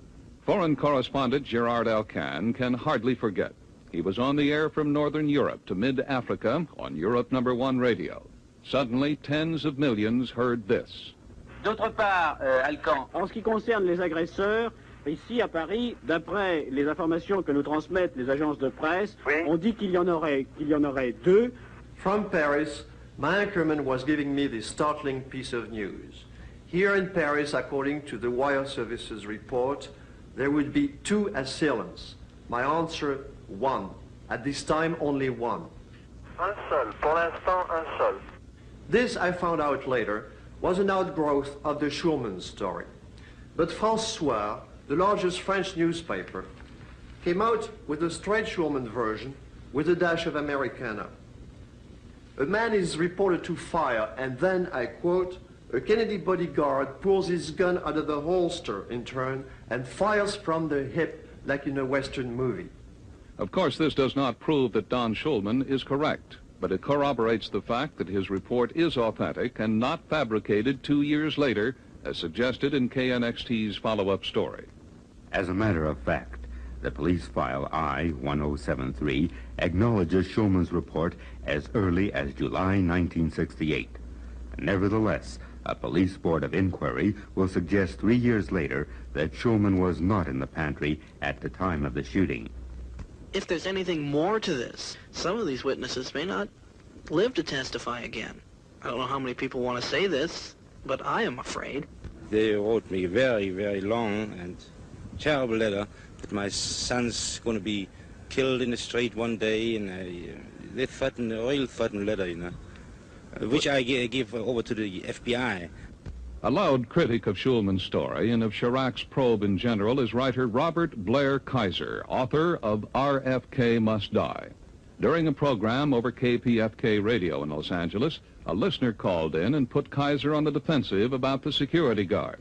Foreign correspondent Gérard Alcan can hardly forget. He was on the air from northern Europe to mid-Africa on Europe #1 radio. Suddenly, tens of millions heard this. D'autre part, Alcan. En ce qui concerne les agresseurs, ici à Paris, d'après les informations que nous transmettent les agences de presse, on dit qu'il y en aurait 2. From Paris, my anchorman was giving me this startling piece of news. Here in Paris, according to the wire services report, there would be 2 assailants. My answer, 1. At this time, only 1. Un seul. Pour l'instant, un seul. This, I found out later, was an outgrowth of the Schulman story. But France Soir, the largest French newspaper, came out with a straight Schulman version with a dash of Americana. A man is reported to fire, and then, I quote, a Kennedy bodyguard pulls his gun out of the holster in turn and fires from the hip like in a Western movie. Of course, this does not prove that Don Schulman is correct, but it corroborates the fact that his report is authentic and not fabricated 2 years later, as suggested in KNXT's follow-up story. As a matter of fact, the police file I-1073 acknowledges Schulman's report as early as July 1968. Nevertheless, a police board of inquiry will suggest 3 years later that Schulman was not in the pantry at the time of the shooting. If there's anything more to this, some of these witnesses may not live to testify again. I don't know how many people want to say this, but I am afraid. They wrote me a very, very long and terrible letter that my son's going to be killed in the street one day, and a real threatening letter, you know, which I give over to the FBI. A loud critic of Schulman's story and of Charach's probe in general is writer Robert Blair Kaiser, author of RFK Must Die. During a program over KPFK radio in Los Angeles, a listener called in and put Kaiser on the defensive about the security guard.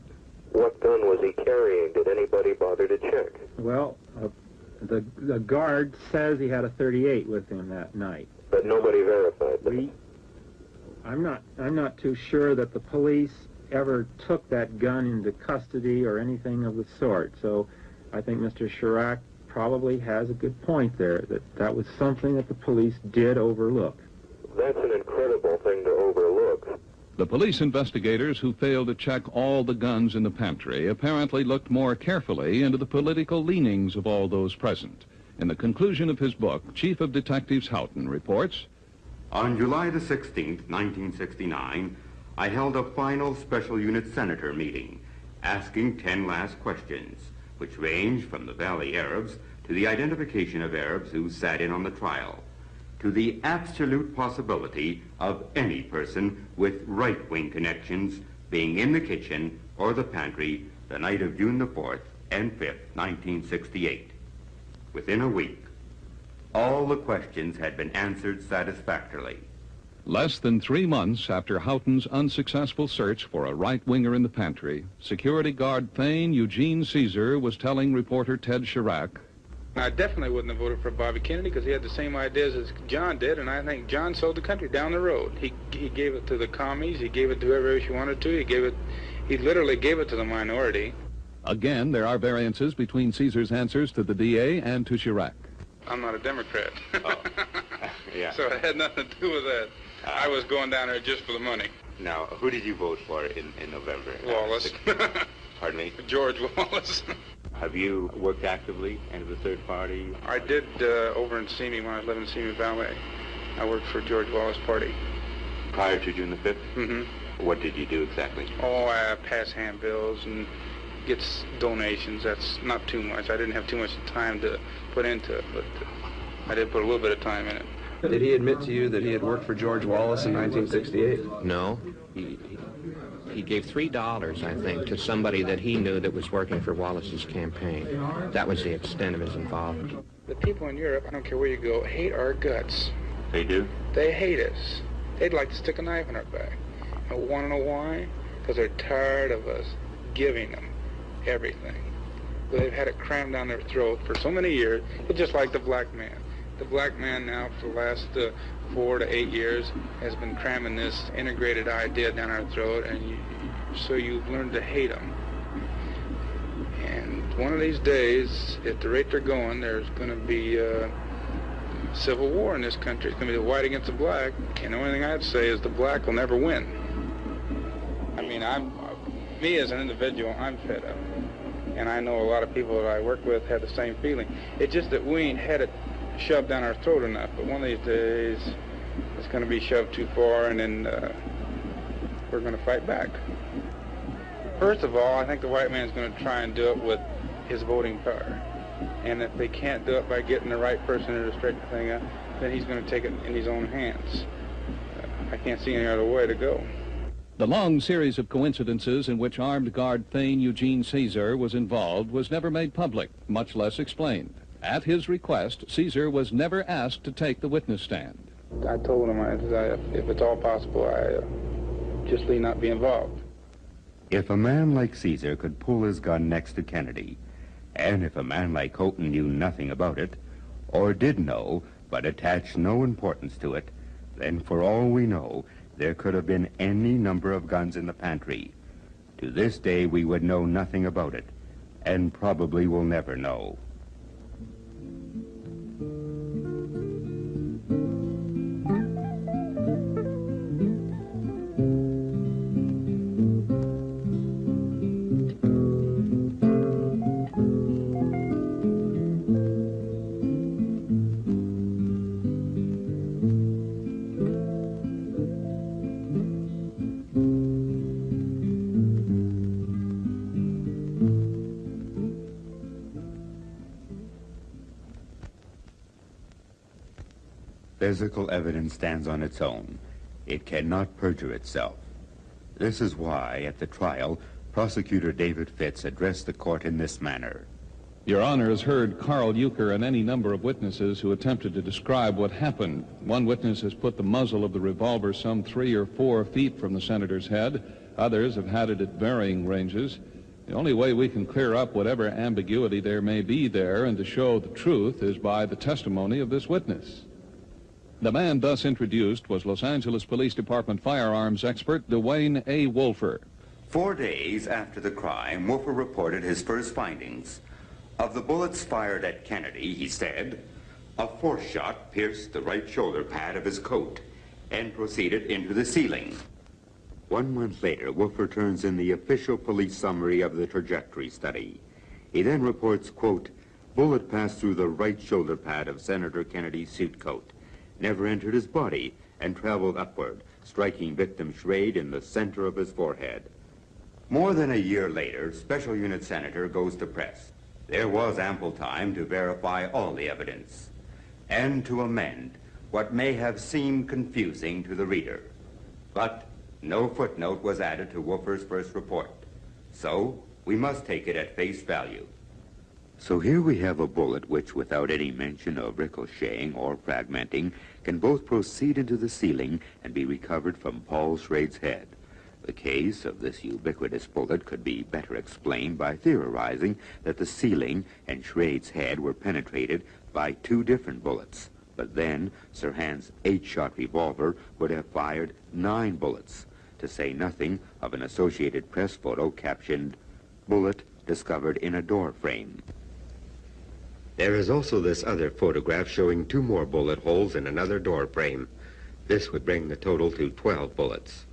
What gun was he carrying? Did anybody bother to check? Well, the guard says he had a .38 with him that night. But nobody verified that. I'm not too sure that the police ever took that gun into custody or anything of the sort. So I think Mr. Charach probably has a good point there, that was something that the police did overlook. That's an incredible thing to overlook. The police investigators who failed to check all the guns in the pantry apparently looked more carefully into the political leanings of all those present. In the conclusion of his book, Chief of Detectives Houghton reports, on July the 16th, 1969, I held a final Special Unit Senator meeting, asking 10 last questions, which ranged from the Valley Arabs to the identification of Arabs who sat in on the trial, to the absolute possibility of any person with right-wing connections being in the kitchen or the pantry the night of June the 4th and 5th, 1968. Within a week, all the questions had been answered satisfactorily. Less than 3 months after Houghton's unsuccessful search for a right-winger in the pantry, security guard Thane Eugene Cesar was telling reporter Ted Charach, I definitely wouldn't have voted for Bobby Kennedy because he had the same ideas as John did, and I think John sold the country down the road. He gave it to the commies, he gave it to whoever else he wanted to, he literally gave it to the minority. Again, there are variances between Cesar's answers to the DA and to Charach. I'm not a Democrat. Oh. Yeah. So it had nothing to do with that. I was going down there just for the money. Now, who did you vote for in November? Wallace. Pardon me? George Wallace. Have you worked actively into the third party? I did over in Simi when I was living in Simi Valley. I worked for George Wallace Party. Prior to June the 5th? Mm-hmm. What did you do exactly? Oh, I pass handbills and get donations. That's not too much. I didn't have too much time to put into it, but I did put a little bit of time in it. Did he admit to you that he had worked for George Wallace in 1968? No. He gave $3, I think, to somebody that he knew that was working for Wallace's campaign. That was the extent of his involvement. The people in Europe, I don't care where you go, hate our guts. They do? They hate us. They'd like to stick a knife in our back. And want to know why? Because they're tired of us giving them everything. They've had it crammed down their throat for so many years. It's just like the black man. The black man now, for the last 4 to 8 years, has been cramming this integrated idea down our throat, and so you've learned to hate them. And one of these days, at the rate they're going, there's going to be civil war in this country. It's going to be the white against the black, and the only thing I'd say is the black will never win. I mean, me as an individual, I'm fed up. And I know a lot of people that I work with have the same feeling. It's just that we ain't had it shoved down our throat enough, but one of these days it's going to be shoved too far, and then we're going to fight back. First of all, I think the white man's going to try and do it with his voting power, and if they can't do it by getting the right person to straighten the thing out, then he's going to take it in his own hands. I can't see any other way to go. The long series of coincidences in which armed guard Thane Eugene Cesar was involved was never made public, much less explained. At his request, Cesar was never asked to take the witness stand. I told him if it's all possible, I just not be involved. If a man like Cesar could pull his gun next to Kennedy, and if a man like Houghton knew nothing about it, or did know but attached no importance to it, then for all we know, there could have been any number of guns in the pantry. To this day, we would know nothing about it, and probably will never know. Physical evidence stands on its own. It cannot perjure itself. This is why, at the trial, Prosecutor David Fitz addressed the court in this manner. Your Honor has heard Carl Euchre and any number of witnesses who attempted to describe what happened. One witness has put the muzzle of the revolver some 3 or 4 feet from the senator's head. Others have had it at varying ranges. The only way we can clear up whatever ambiguity there may be there and to show the truth is by the testimony of this witness. The man thus introduced was Los Angeles Police Department firearms expert Dwayne A. Wolfer. 4 days after the crime, Wolfer reported his first findings. Of the bullets fired at Kennedy, he said, a 4th shot pierced the right shoulder pad of his coat and proceeded into the ceiling. 1 month later, Wolfer turns in the official police summary of the trajectory study. He then reports, quote, bullet passed through the right shoulder pad of Senator Kennedy's suit coat, never entered his body, and traveled upward, striking victim Schrade in the center of his forehead. More than a year later, Special Unit Senator goes to press. There was ample time to verify all the evidence and to amend what may have seemed confusing to the reader. But no footnote was added to Wolfer's first report. So We must take it at face value. So here we have a bullet which, without any mention of ricocheting or fragmenting, can both proceed into the ceiling and be recovered from Paul Schrade's head. The case of this ubiquitous bullet could be better explained by theorizing that the ceiling and Schrade's head were penetrated by two different bullets. But then Sirhan's 8-shot revolver would have fired 9 bullets, to say nothing of an Associated Press photo captioned, "Bullet discovered in a door frame." There is also this other photograph showing 2 more bullet holes in another door frame. This would bring the total to 12 bullets.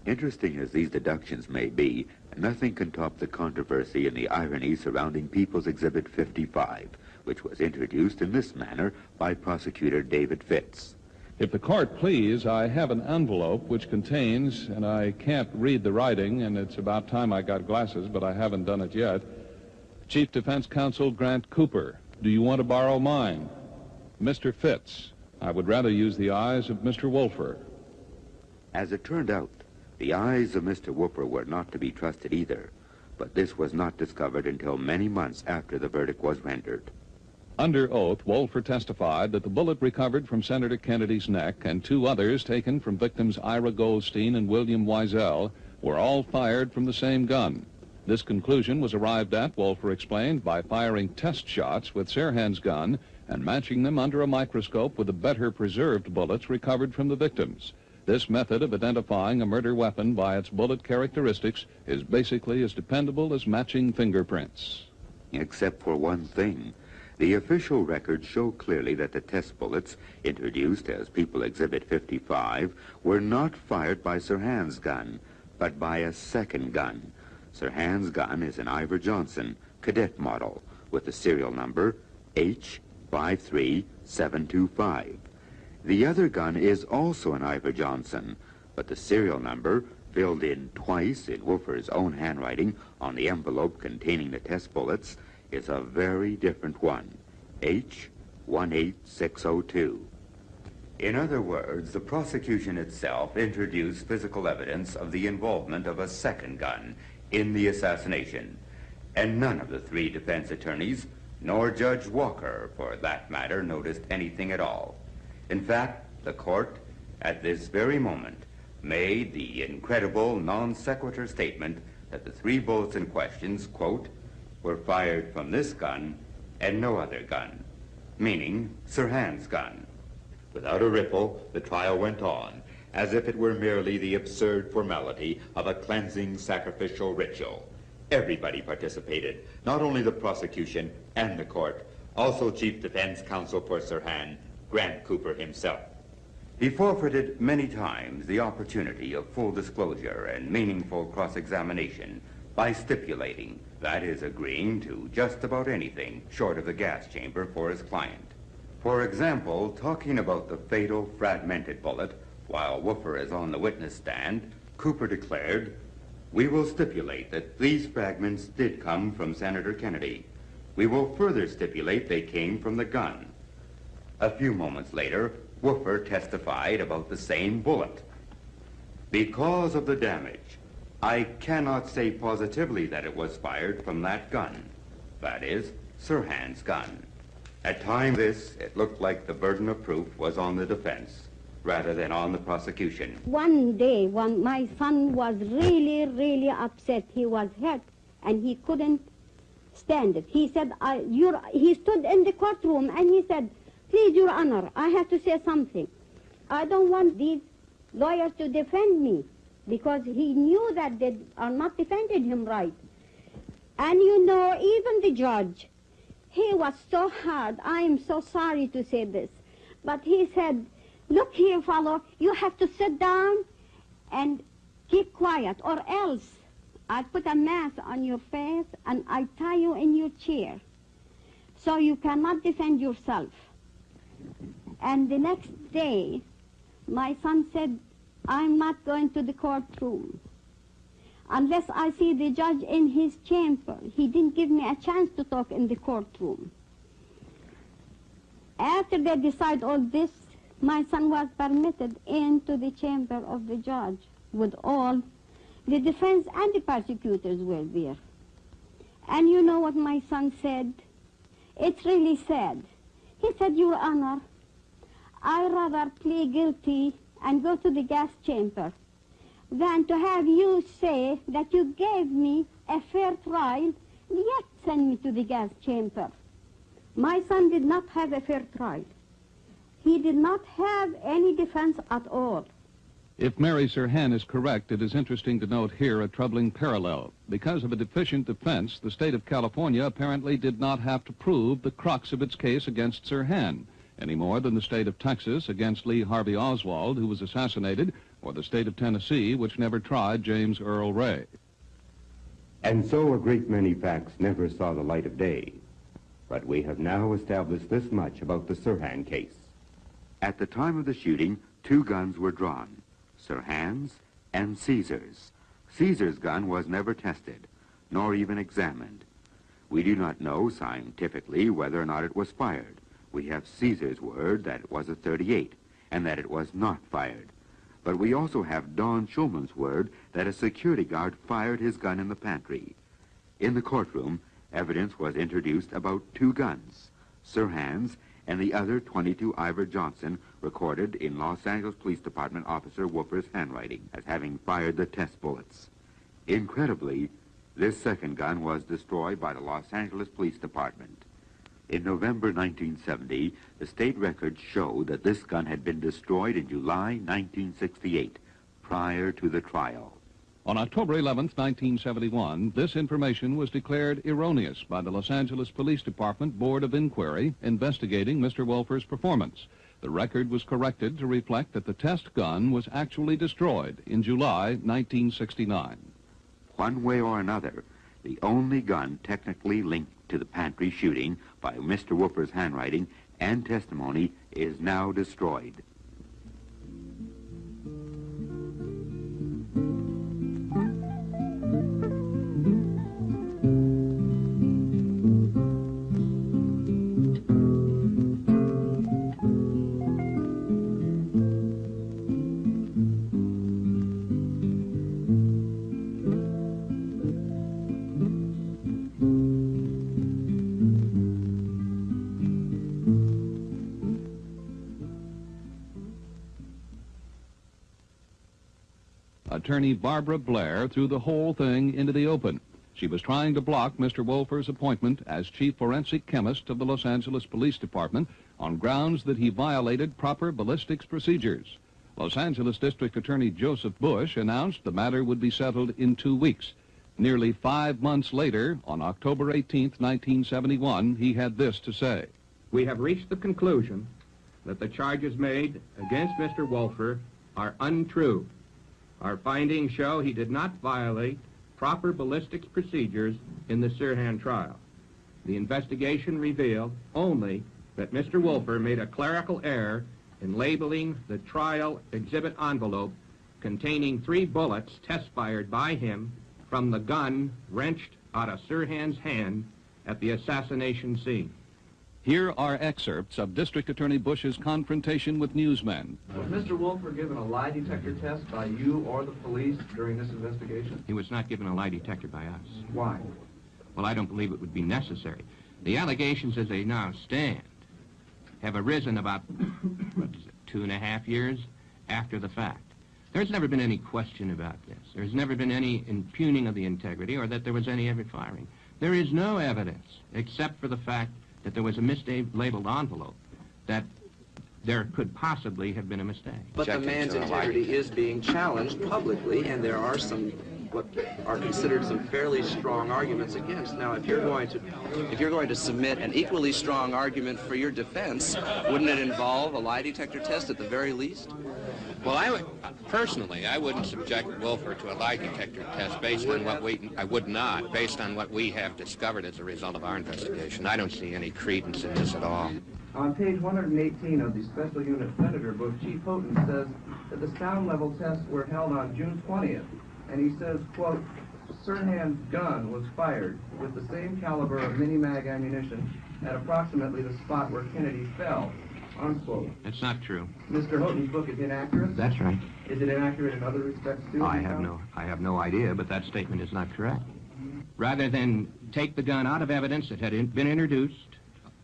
Interesting as these deductions may be, nothing can top the controversy and the irony surrounding People's Exhibit 55, which was introduced in this manner by Prosecutor David Fitz. If the court please, I have an envelope which contains, and I can't read the writing, and it's about time I got glasses, but I haven't done it yet, Chief Defense Counsel Grant Cooper. Do you want to borrow mine? Mr. Fitz. I would rather use the eyes of Mr. Wolfer. As it turned out, the eyes of Mr. Wolfer were not to be trusted either, but this was not discovered until many months after the verdict was rendered. Under oath, Wolfer testified that the bullet recovered from Senator Kennedy's neck and 2 others taken from victims Ira Goldstein and William Wiesel were all fired from the same gun. This conclusion was arrived at, Wolfer explained, by firing test shots with Sirhan's gun and matching them under a microscope with the better preserved bullets recovered from the victims. This method of identifying a murder weapon by its bullet characteristics is basically as dependable as matching fingerprints. Except for one thing. The official records show clearly that the test bullets, introduced as People Exhibit 55, were not fired by Sirhan's gun, but by a second gun. Sirhan's gun is an Ivor Johnson cadet model with the serial number H53725. The other gun is also an Ivor Johnson, but the serial number, filled in twice in Wolfer's own handwriting on the envelope containing the test bullets, is a very different one, H18602. In other words, the prosecution itself introduced physical evidence of the involvement of a second gun in the assassination, and none of the 3 defense attorneys, nor Judge Walker, for that matter, noticed anything at all. In fact, the court, at this very moment, made the incredible non sequitur statement that the 3 bullets in questions, quote, were fired from this gun and no other gun, meaning Sirhan's gun. Without a ripple, the trial went on, as if it were merely the absurd formality of a cleansing sacrificial ritual. Everybody participated, not only the prosecution and the court, also Chief Defense Counsel for Sirhan, Grant Cooper himself. He forfeited many times the opportunity of full disclosure and meaningful cross-examination by stipulating, that is, agreeing to just about anything short of the gas chamber for his client. For example, talking about the fatal fragmented bullet, while Wolfer is on the witness stand, Cooper declared, "We will stipulate that these fragments did come from Senator Kennedy. We will further stipulate they came from the gun." A few moments later, Wolfer testified about the same bullet. "Because of the damage, I cannot say positively that it was fired from that gun, that is, Sirhan's gun. At times it looked like the burden of proof was on the defense rather than on the prosecution." One day, when my son was really upset, he was hurt, and he couldn't stand it. He said, he stood in the courtroom, and he said, "Please, Your Honor, I have to say something. I don't want these lawyers to defend me," because he knew that they are not defending him right. And you know, even the judge, he was so hard. I am so sorry to say this, but he said, "Look here, fellow, you have to sit down and keep quiet, or else I put a mask on your face and I tie you in your chair, so you cannot defend yourself." And the next day, my son said, "I'm not going to the courtroom unless I see the judge in his chamber." He didn't give me a chance to talk in the courtroom. After they decide all this, my son was permitted into the chamber of the judge with all The defense and the prosecutors were there. And you know what my son said? It's really sad. He said, Your Honor, I'd rather plead guilty and go to the gas chamber than to have you say that you gave me a fair trial, yet send me to the gas chamber. My son did not have a fair trial. He did not have any defense at all. If Mary Sirhan is correct, it is interesting to note here a troubling parallel. Because of a deficient defense, the state of California apparently did not have to prove the crux of its case against Sirhan, any more than the state of Texas against Lee Harvey Oswald, who was assassinated, or the state of Tennessee, which never tried James Earl Ray. And so a great many facts never saw the light of day. But we have now established this much about the Sirhan case. At the time of the shooting, 2 guns were drawn, Sirhan's and Cesar's. Cesar's gun was never tested, nor even examined. We do not know scientifically whether or not it was fired. We have Cesar's word that it was a .38 and that it was not fired. But we also have Don Schulman's word that a security guard fired his gun in the pantry. In the courtroom, evidence was introduced about 2 guns, Sirhan's and the other .22 Ivor Johnson, recorded in Los Angeles Police Department Officer Woofer's handwriting as having fired the test bullets. Incredibly, this second gun was destroyed by the Los Angeles Police Department. In November 1970, the state records show that this gun had been destroyed in July 1968, prior to the trial. On October 11, 1971, this information was declared erroneous by the Los Angeles Police Department Board of Inquiry investigating Mr. Wolfer's performance. The record was corrected to reflect that the test gun was actually destroyed in July 1969. One way or another, the only gun technically linked to the pantry shooting by Mr. Woofer's handwriting and testimony is now destroyed. Attorney Barbara Blair threw the whole thing into the open. She was trying to block Mr. Wolfer's appointment as chief forensic chemist of the Los Angeles Police Department on grounds that he violated proper ballistics procedures. Los Angeles District Attorney Joseph Bush announced the matter would be settled in 2 weeks. Nearly 5 months later, on October 18, 1971, he had this to say. We have reached the conclusion that the charges made against Mr. Wolfer are untrue. Our findings show he did not violate proper ballistics procedures in the Sirhan trial. The investigation revealed only that Mr. Wolfer made a clerical error in labeling the trial exhibit envelope containing 3 bullets test-fired by him from the gun wrenched out of Sirhan's hand at the assassination scene. Here are excerpts of District Attorney Bush's confrontation with newsmen. Was Mr. Wolfer given a lie detector test by you or the police during this investigation? He was not given a lie detector by us. Why? Well, I don't believe it would be necessary. The allegations as they now stand have arisen about, 2.5 years after the fact. There's never been any question about this. There's never been any impugning of the integrity or that there was any ever firing. There is no evidence except for the fact that there was a mislabeled envelope, that there could possibly have been a mistake. But the man's integrity is being challenged publicly, and there are some what are considered some fairly strong arguments against. Now, if you're going to submit an equally strong argument for your defense, wouldn't it involve a lie detector test at the very least? Well, I wouldn't subject Wolfer to a lie detector test based on what I would not, based on what we have discovered as a result of our investigation. I don't see any credence in this at all. On page 118 of the Special Unit Senator book, Chief Houghton says that the sound level tests were held on June 20th, and he says, quote, Sirhan's gun was fired with the same caliber of mini-mag ammunition at approximately the spot where Kennedy fell. unquote. It's not true. Mr. Houghton's book is inaccurate? That's right. Is it inaccurate in other respects, too? I have no idea, but that statement is not correct. Rather than take the gun out of evidence that had been introduced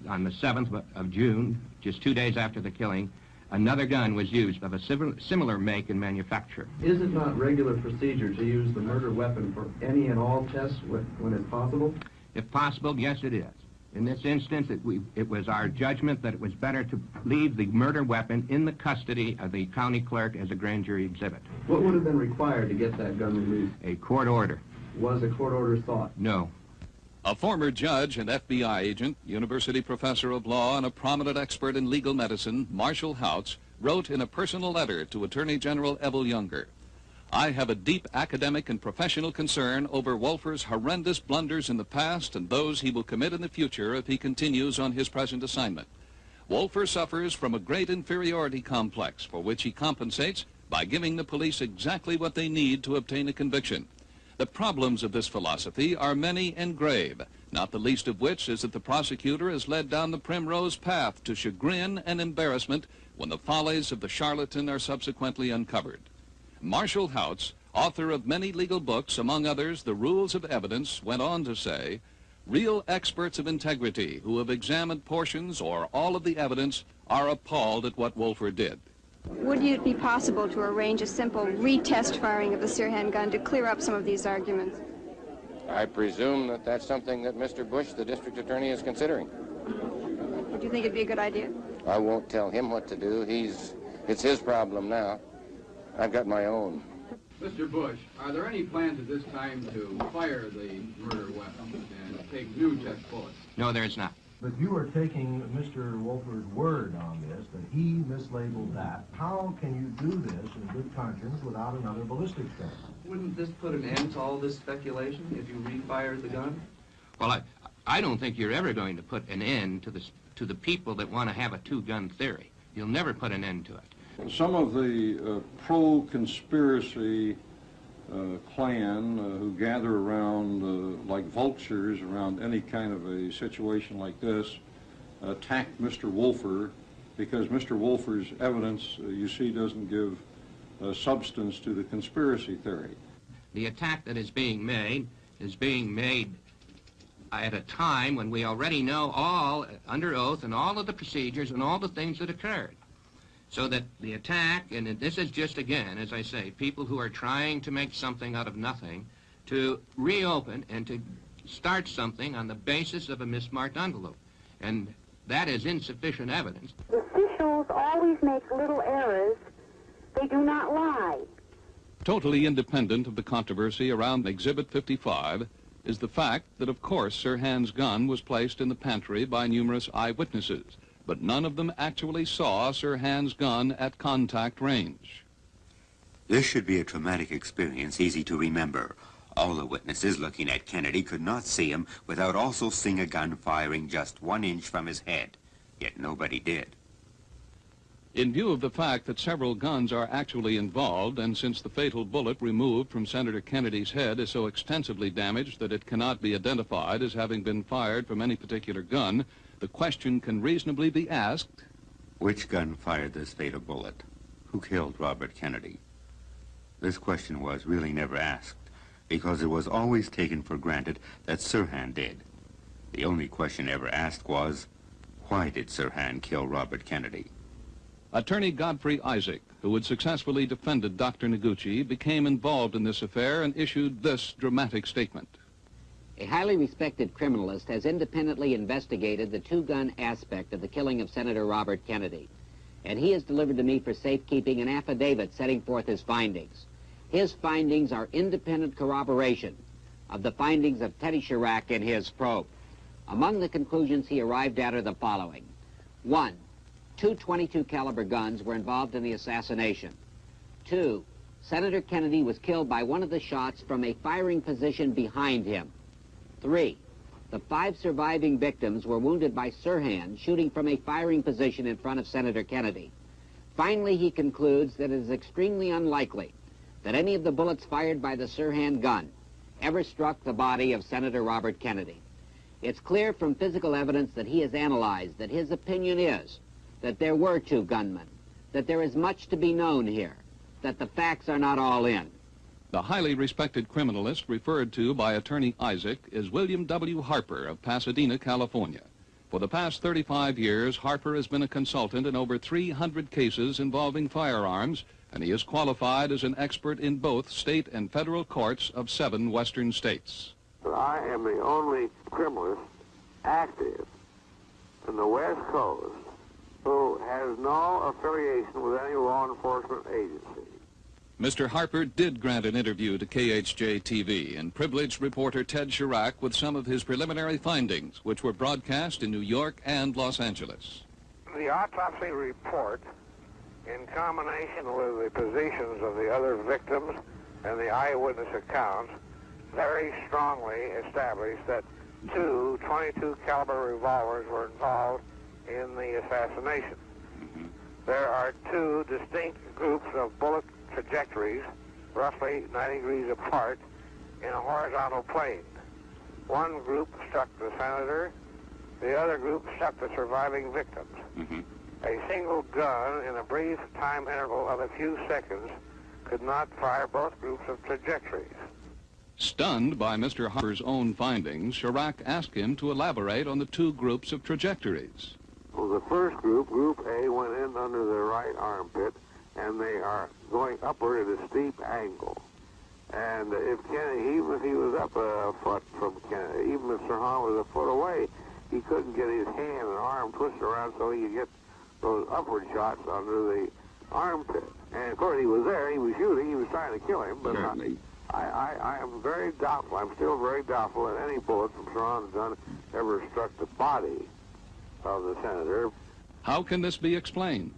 on the 7th of June, just 2 days after the killing, another gun was used of a similar make and manufacture. Is it not regular procedure to use the murder weapon for any and all tests when it's possible? If possible, yes, it is. In this instance, it was our judgment that it was better to leave the murder weapon in the custody of the county clerk as a grand jury exhibit. What would have been required to get that gun removed? A court order. Was a court order sought? No. A former judge and FBI agent, university professor of law, and a prominent expert in legal medicine, Marshall Houts, wrote in a personal letter to Attorney General Ebel Younger, "I have a deep academic and professional concern over Wolfer's horrendous blunders in the past and those he will commit in the future if he continues on his present assignment. Wolfer suffers from a great inferiority complex for which he compensates by giving the police exactly what they need to obtain a conviction. The problems of this philosophy are many and grave, not the least of which is that the prosecutor is led down the primrose path to chagrin and embarrassment when the follies of the charlatan are subsequently uncovered." Marshall Houts, author of many legal books, among others The Rules of Evidence, went on to say, "Real experts of integrity who have examined portions or all of the evidence are appalled at what Wolfer did." Would it be possible to arrange a simple retest firing of the Sirhan gun to clear up some of these arguments? I presume that that's something that Mr. Bush, the district attorney, is considering. Would you think it'd be a good idea? I won't tell him what to do. It's his problem now. I've got my own. Mr. Bush, are there any plans at this time to fire the murder weapon and take new test bullets? No, there is not. But you are taking Mr. Wolfer's word on this, that he mislabeled that. How can you do this in good conscience without another ballistics test? Wouldn't this put an end to all this speculation if you refired the gun? Well, I don't think you're ever going to put an end to the people that want to have a two-gun theory. You'll never put an end to it. Some of the pro-conspiracy clan who gather around like vultures around any kind of a situation like this attacked Mr. Wolfer because Mr. Wolfer's evidence, you see, doesn't give substance to the conspiracy theory. The attack that is being made at a time when we already know all, under oath, and all of the procedures and all the things that occurred. So that the attack, and this is just, again, as I say, people who are trying to make something out of nothing, to reopen and to start something on the basis of a mismarked envelope. And that is insufficient evidence. Officials always make little errors. They do not lie. Totally independent of the controversy around Exhibit 55 is the fact that, of course, Sirhan's gun was placed in the pantry by numerous eyewitnesses, but none of them actually saw Sirhan's gun at contact range. This should be a traumatic experience, easy to remember. All the witnesses looking at Kennedy could not see him without also seeing a gun firing just 1 inch from his head, yet nobody did. In view of the fact that several guns are actually involved, and since the fatal bullet removed from Senator Kennedy's head is so extensively damaged that it cannot be identified as having been fired from any particular gun, the question can reasonably be asked, which gun fired this fatal bullet? Who killed Robert Kennedy? This question was really never asked, because it was always taken for granted that Sirhan did. The only question ever asked was, why did Sirhan kill Robert Kennedy? Attorney Godfrey Isaac, who had successfully defended Dr. Noguchi, became involved in this affair and issued this dramatic statement. A highly respected criminalist has independently investigated the two-gun aspect of the killing of Senator Robert Kennedy, and he has delivered to me for safekeeping an affidavit setting forth his findings. His findings are independent corroboration of the findings of Ted Charach in his probe. Among the conclusions he arrived at are the following. 1. 2 .22 caliber guns were involved in the assassination. 2. Senator Kennedy was killed by one of the shots from a firing position behind him. 3. The 5 surviving victims were wounded by Sirhan shooting from a firing position in front of Senator Kennedy. Finally, he concludes that it is extremely unlikely that any of the bullets fired by the Sirhan gun ever struck the body of Senator Robert Kennedy. It's clear from physical evidence that he has analyzed that his opinion is that there were 2 gunmen, that there is much to be known here, that the facts are not all in. The highly respected criminalist referred to by Attorney Isaac is William W. Harper of Pasadena, California. For the past 35 years, Harper has been a consultant in over 300 cases involving firearms, and he is qualified as an expert in both state and federal courts of 7 western states. I am the only criminalist active in the West Coast who has no affiliation with any law enforcement agency. Mr. Harper did grant an interview to KHJ-TV and privileged reporter Ted Charach with some of his preliminary findings, which were broadcast in New York and Los Angeles. The autopsy report, in combination with the positions of the other victims and the eyewitness accounts, very strongly established that 2 .22 caliber revolvers were involved in the assassination. There are 2 distinct groups of bullet trajectories, roughly 90 degrees apart, in a horizontal plane. One group struck the senator, the other group struck the surviving victims. A single gun in a brief time interval of a few seconds could not fire both groups of trajectories. Stunned by Mr. Harper's own findings, Charach asked him to elaborate on the 2 groups of trajectories. Well, the first group, Group A, went in under the right armpit, and they are going upward at a steep angle. And if Kennedy, even if he was up a foot from Kennedy, even if Sirhan was a foot away, he couldn't get his hand and arm twisted around so he could get those upward shots under the armpit. And of course he was there, he was shooting, he was trying to kill him, but I am very doubtful, I'm still very doubtful that any bullet from Sirhan's gun ever struck the body of the senator. How can this be explained?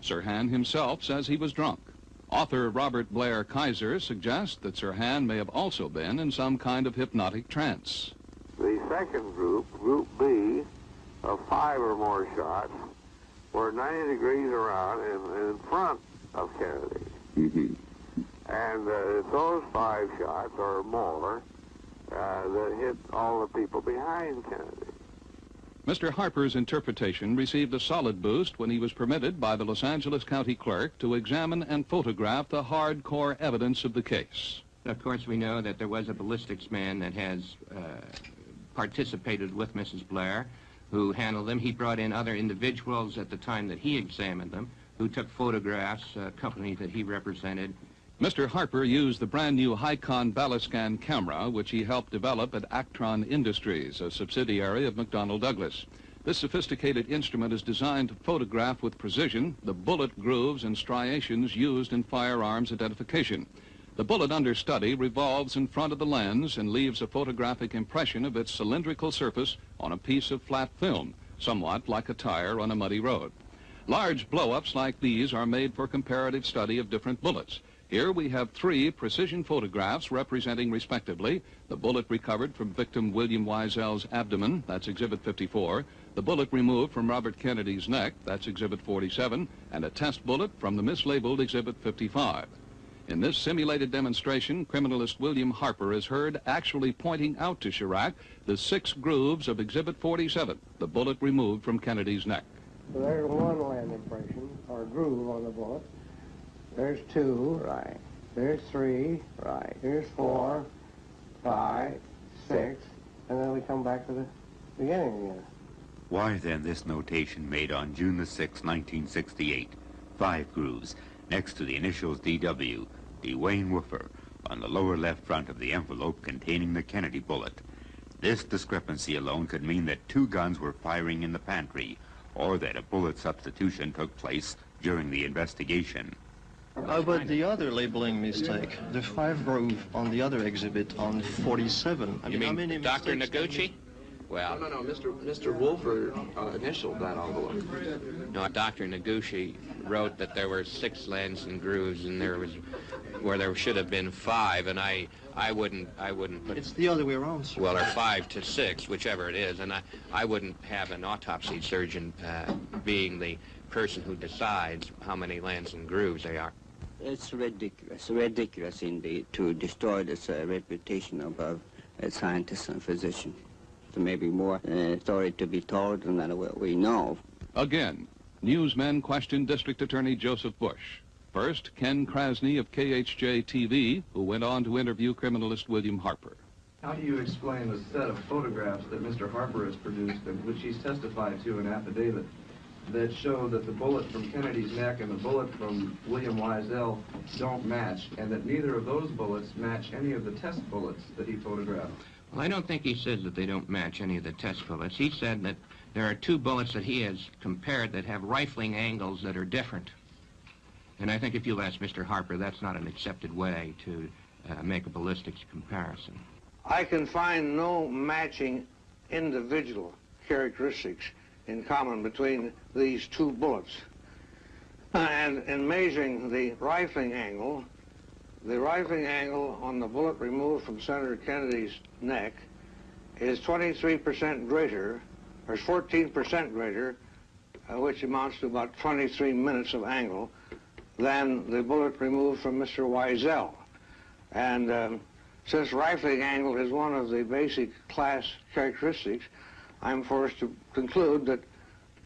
Sirhan himself says he was drunk. Author Robert Blair Kaiser suggests that Sirhan may have also been in some kind of hypnotic trance. The second group, Group B, of 5 or more shots, were 90 degrees around and in front of Kennedy. And it's those 5 shots or more that hit all the people behind Kennedy. Mr. Harper's interpretation received a solid boost when he was permitted by the Los Angeles County Clerk to examine and photograph the hardcore evidence of the case. Of course, we know that there was a ballistics man that has participated with Mrs. Blair, who handled them. He brought in other individuals at the time that he examined them, who took photographs, a company that he represented. Mr. Harper used the brand new Alcan Balliscan camera, which he helped develop at Actron Industries, a subsidiary of McDonnell Douglas. This sophisticated instrument is designed to photograph with precision the bullet grooves and striations used in firearms identification. The bullet under study revolves in front of the lens and leaves a photographic impression of its cylindrical surface on a piece of flat film, somewhat like a tire on a muddy road. Large blow-ups like these are made for comparative study of different bullets. Here we have 3 precision photographs representing, respectively, the bullet recovered from victim William Wiesell's abdomen, that's Exhibit 54, the bullet removed from Robert Kennedy's neck, that's Exhibit 47, and a test bullet from the mislabeled Exhibit 55. In this simulated demonstration, criminalist William Harper is heard actually pointing out to Charach the 6 grooves of Exhibit 47, the bullet removed from Kennedy's neck. So there's 1 land impression, or groove on the bullet. There's 2. Right. There's 3. Right. Here's 4, 5, 6, and then we come back to the beginning again. Why then this notation made on June the 6th, 1968? 5 grooves, next to the initials DW, Dwayne Woofer, on the lower left front of the envelope containing the Kennedy bullet. This discrepancy alone could mean that 2 guns were firing in the pantry, or that a bullet substitution took place during the investigation. How about the other labeling mistake? The 5 groove on the other exhibit on 47. You mean Dr. Noguchi? Well, No, Mr. Wolfer initialed that envelope. No, Dr. Noguchi wrote that there were 6 lands and grooves, and there was where there should have been 5, and I wouldn't put. It's the other way around, sir. Well, or 5 to 6, whichever it is, and I wouldn't have an autopsy surgeon being the person who decides how many lands and grooves they are. It's ridiculous indeed to destroy this reputation of a scientist and physician. There may be more story to be told than what we know. Again, newsmen questioned District Attorney Joseph Bush. First, Ken Krasny of KHJ-TV, who went on to interview criminalist William Harper. How do you explain the set of photographs that Mr. Harper has produced, and which he's testified to in affidavit, that show that the bullet from Kennedy's neck and the bullet from William Wiesel don't match, and that neither of those bullets match any of the test bullets that he photographed? Well, I don't think he said that they don't match any of the test bullets. He said that there are two bullets that he has compared that have rifling angles that are different. And I think if you ask Mr. Harper, that's not an accepted way to make a ballistics comparison. I can find no matching individual characteristics in common between these two bullets. And in measuring the rifling angle on the bullet removed from Senator Kennedy's neck is 23% greater, or 14% greater, which amounts to about 23 minutes of angle, than the bullet removed from Mr. Wiesel. And since rifling angle is one of the basic class characteristics, I'm forced to conclude that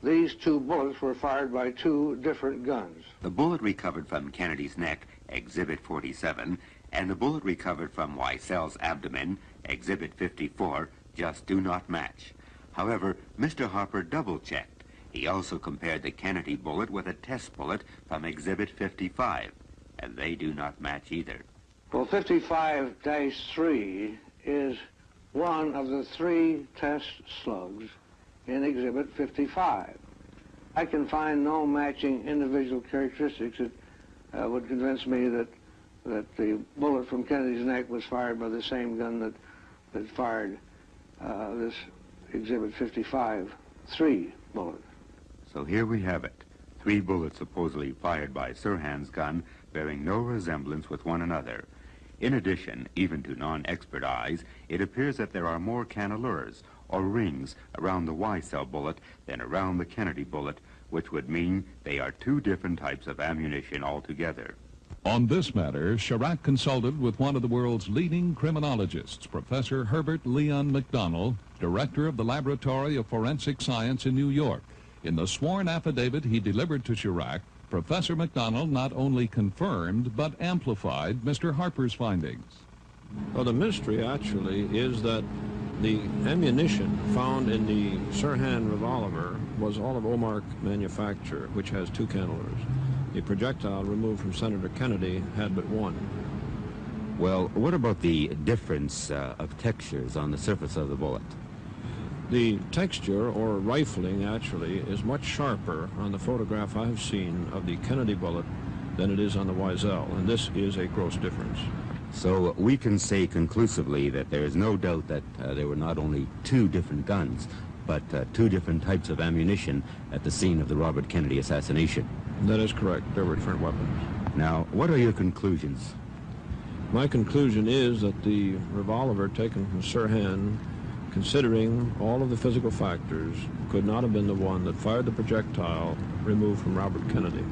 these two bullets were fired by two different guns. The bullet recovered from Kennedy's neck, Exhibit 47, and the bullet recovered from Wiesel's abdomen, Exhibit 54, just do not match. However, Mr. Harper double-checked. He also compared the Kennedy bullet with a test bullet from Exhibit 55, and they do not match either. Well, 55-3 is one of the three test slugs in Exhibit 55. I can find no matching individual characteristics that would convince me that the bullet from Kennedy's neck was fired by the same gun that fired this Exhibit 55-3 bullet. So here we have it. Three bullets supposedly fired by Sirhan's gun bearing no resemblance with one another. In addition, even to non-expert eyes, it appears that there are more cannelures, or rings, around the Wiesel bullet than around the Kennedy bullet, which would mean they are two different types of ammunition altogether. On this matter, Charach consulted with one of the world's leading criminologists, Professor Herbert Leon McDonald, director of the Laboratory of Forensic Science in New York. In the sworn affidavit he delivered to Charach, Professor McDonald not only confirmed but amplified Mr. Harper's findings. Well, the mystery actually is that the ammunition found in the Sirhan revolver was all of Omark manufacture, which has two cannelures. The projectile removed from Senator Kennedy had but one. Well, what about the difference of textures on the surface of the bullet? The texture, or rifling, actually, is much sharper on the photograph I have seen of the Kennedy bullet than it is on the Wiesel, and this is a gross difference. So we can say conclusively that there is no doubt that there were not only two different guns, but two different types of ammunition at the scene of the Robert Kennedy assassination. That is correct. There were different weapons. Now, what are your conclusions? My conclusion is that the revolver taken from Sirhan, considering all of the physical factors, could not have been the one that fired the projectile removed from Robert Kennedy.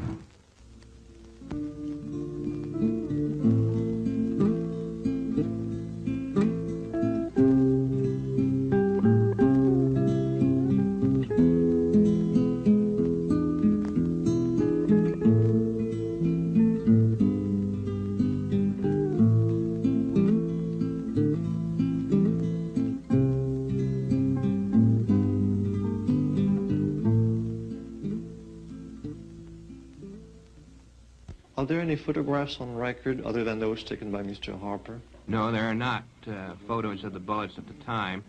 Are there any photographs on record other than those taken by Mr. Harper? No, there are not photos of the bullets at the time.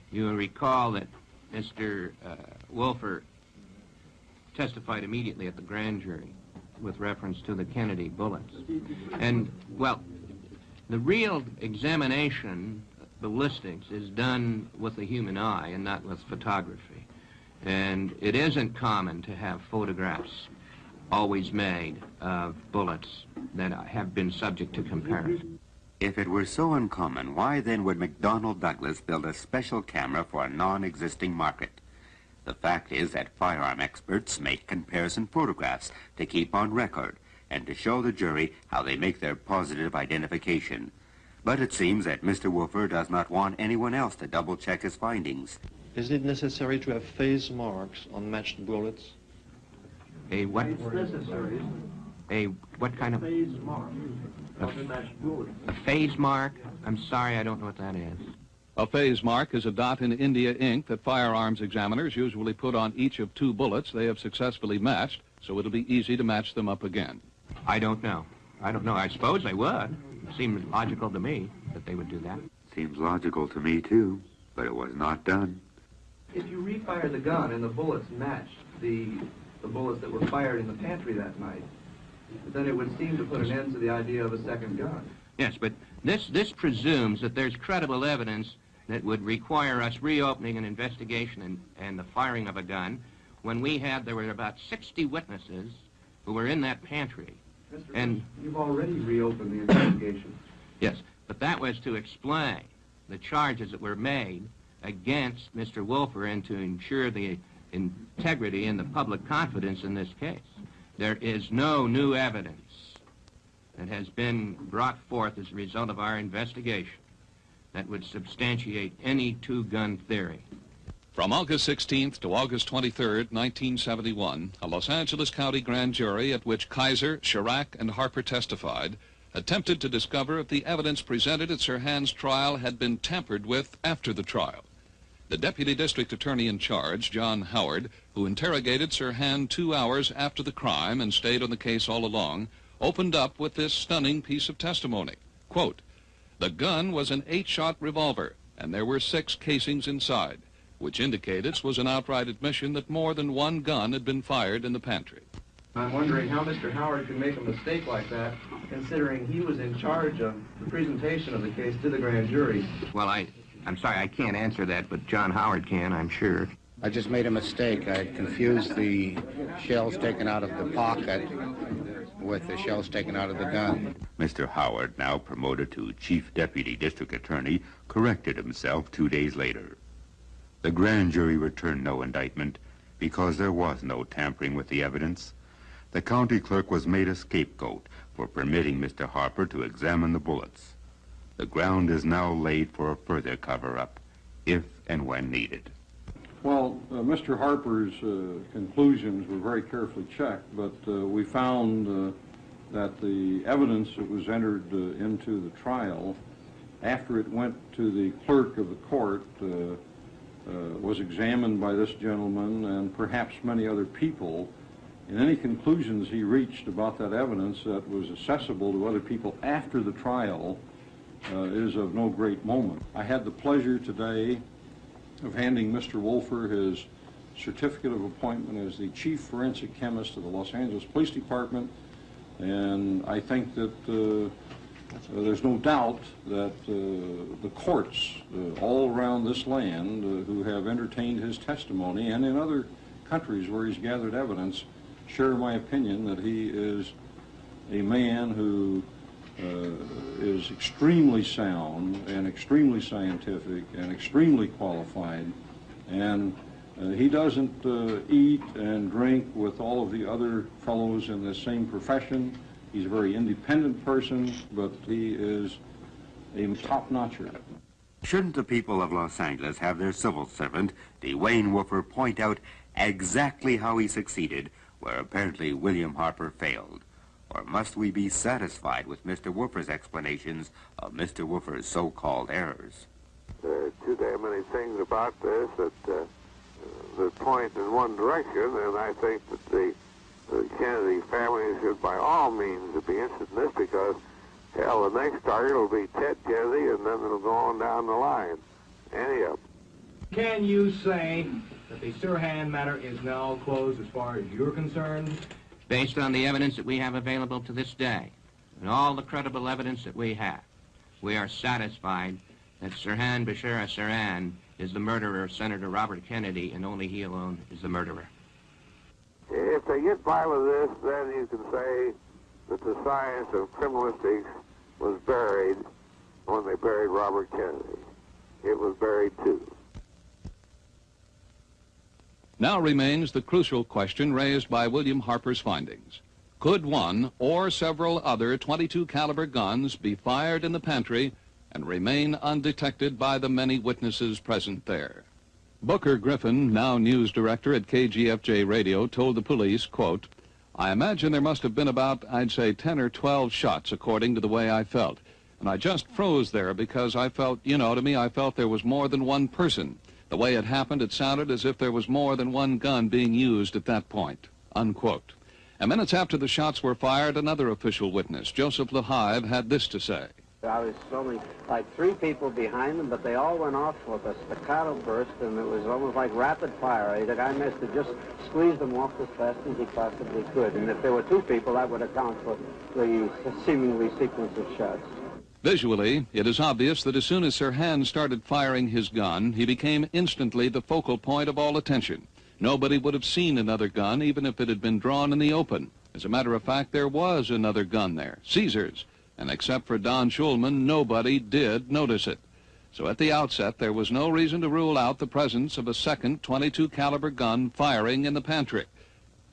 You will recall that Mr. Wolfer testified immediately at the grand jury with reference to the Kennedy bullets. And, well, the real examination, ballistics, is done with the human eye and not with photography. And it isn't common to have photographs always made of bullets that have been subject to comparison. If it were so uncommon, why then would McDonnell Douglas build a special camera for a non-existing market? The fact is that firearm experts make comparison photographs to keep on record and to show the jury how they make their positive identification. But it seems that Mr. Wolfer does not want anyone else to double-check his findings. Is it necessary to have phase marks on matched bullets? A what? It's necessary. A what kind of? Phase mark. A phase mark? I'm sorry, I don't know what that is. A phase mark is a dot in India ink that firearms examiners usually put on each of 2 bullets they have successfully matched, so it'll be easy to match them up again. I don't know. I suppose they would. It seems logical to me that they would do that. Seems logical to me, too, but it was not done. If you refire the gun and the bullets matched the bullets that were fired in the pantry that night, then it would seem to put an end to the idea of a second gun. Yes, but this presumes that there's credible evidence that would require us reopening an investigation and the firing of a gun when there were about 60 witnesses who were in that pantry. And you've already reopened the investigation. Yes, but that was to explain the charges that were made against Mr. Wolfer and to ensure the integrity and the public confidence in this case. There is no new evidence that has been brought forth as a result of our investigation that would substantiate any 2-gun theory. From August 16th to August 23rd, 1971, a Los Angeles County grand jury at which Cesar, Charach, and Harper testified attempted to discover if the evidence presented at Sirhan's trial had been tampered with after the trial. The deputy district attorney in charge, John Howard, who interrogated Sirhan 2 hours after the crime and stayed on the case all along, opened up with this stunning piece of testimony. Quote, "The gun was an 8-shot revolver, and there were 6 casings inside, which indicated it was an outright admission that more than 1 gun had been fired in the pantry." I'm wondering how Mr. Howard could make a mistake like that, considering he was in charge of the presentation of the case to the grand jury. Well, I'm sorry, I can't answer that, but John Howard can, I'm sure. I just made a mistake. I confused the shells taken out of the pocket with the shells taken out of the gun. Mr. Howard, now promoted to Chief Deputy District Attorney, corrected himself 2 days later. The grand jury returned no indictment because there was no tampering with the evidence. The county clerk was made a scapegoat for permitting Mr. Harper to examine the bullets. The ground is now laid for a further cover-up, if and when needed. Well, Mr. Harper's conclusions were very carefully checked, but we found that the evidence that was entered into the trial, after it went to the clerk of the court, was examined by this gentleman and perhaps many other people, and any conclusions he reached about that evidence that was accessible to other people after the trial is of no great moment. I had the pleasure today of handing Mr. Wolfer his certificate of appointment as the Chief Forensic Chemist of the Los Angeles Police Department, and I think that there's no doubt that the courts all around this land who have entertained his testimony and in other countries where he's gathered evidence share my opinion that he is a man who is extremely sound and extremely scientific and extremely qualified, and he doesn't eat and drink with all of the other fellows in the same profession. He's a very independent person, but he is a top-notcher. Shouldn't the people of Los Angeles have their civil servant, Dwayne Wolfer, point out exactly how he succeeded where apparently William Harper failed? Or must we be satisfied with Mr. Wolfer's explanations of Mr. Wolfer's so-called errors? There are too damn many things about this that point in one direction, and I think that the Kennedy family should by all means be interested in this, because, hell, the next target will be Ted Kennedy, and then it'll go on down the line. Any of them. Can you say that the Sirhan matter is now closed as far as you're concerned? Based on the evidence that we have available to this day, and all the credible evidence that we have, we are satisfied that Sirhan Bashir Sirhan is the murderer of Senator Robert Kennedy, and only he alone is the murderer. If they get by with this, then you can say that the science of criminalistics was buried when they buried Robert Kennedy. It was buried too. Now remains the crucial question raised by William Harper's findings. Could one or several other .22 caliber guns be fired in the pantry and remain undetected by the many witnesses present there? Booker Griffin, now news director at KGFJ Radio, told the police, quote, I imagine there must have been about, I'd say, 10 or 12 shots, according to the way I felt. And I just froze there because I felt, you know, to me, I felt there was more than one person. The way it happened, it sounded as if there was more than one gun being used at that point," unquote. And minutes after the shots were fired, another official witness, Joseph Lahive, had this to say. I was only like 3 people behind them, but they all went off with a staccato burst, and it was almost like rapid fire. The guy must have just squeezed them off as fast as he possibly could. And if there were 2 people, that would account for the seemingly sequence of shots. Visually, it is obvious that as soon as Sirhan started firing his gun, he became instantly the focal point of all attention. Nobody would have seen another gun, even if it had been drawn in the open. As a matter of fact, there was another gun there, Cesar's. And except for Don Schulman, nobody did notice it. So at the outset, there was no reason to rule out the presence of a second .22 caliber gun firing in the pantry.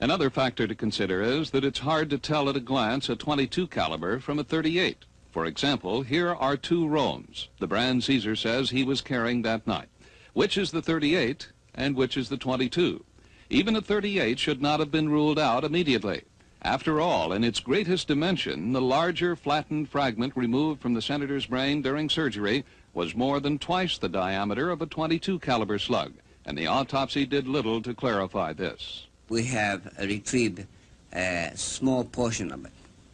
Another factor to consider is that it's hard to tell at a glance a .22 caliber from a .38. For example, here are 2 Rohms, the brand Cesar says he was carrying that night. Which is the .38 and which is the .22? Even a .38 should not have been ruled out immediately. After all, in its greatest dimension, the larger flattened fragment removed from the senator's brain during surgery was more than twice the diameter of a .22 caliber slug, and the autopsy did little to clarify this. We have retrieved a small portion of it.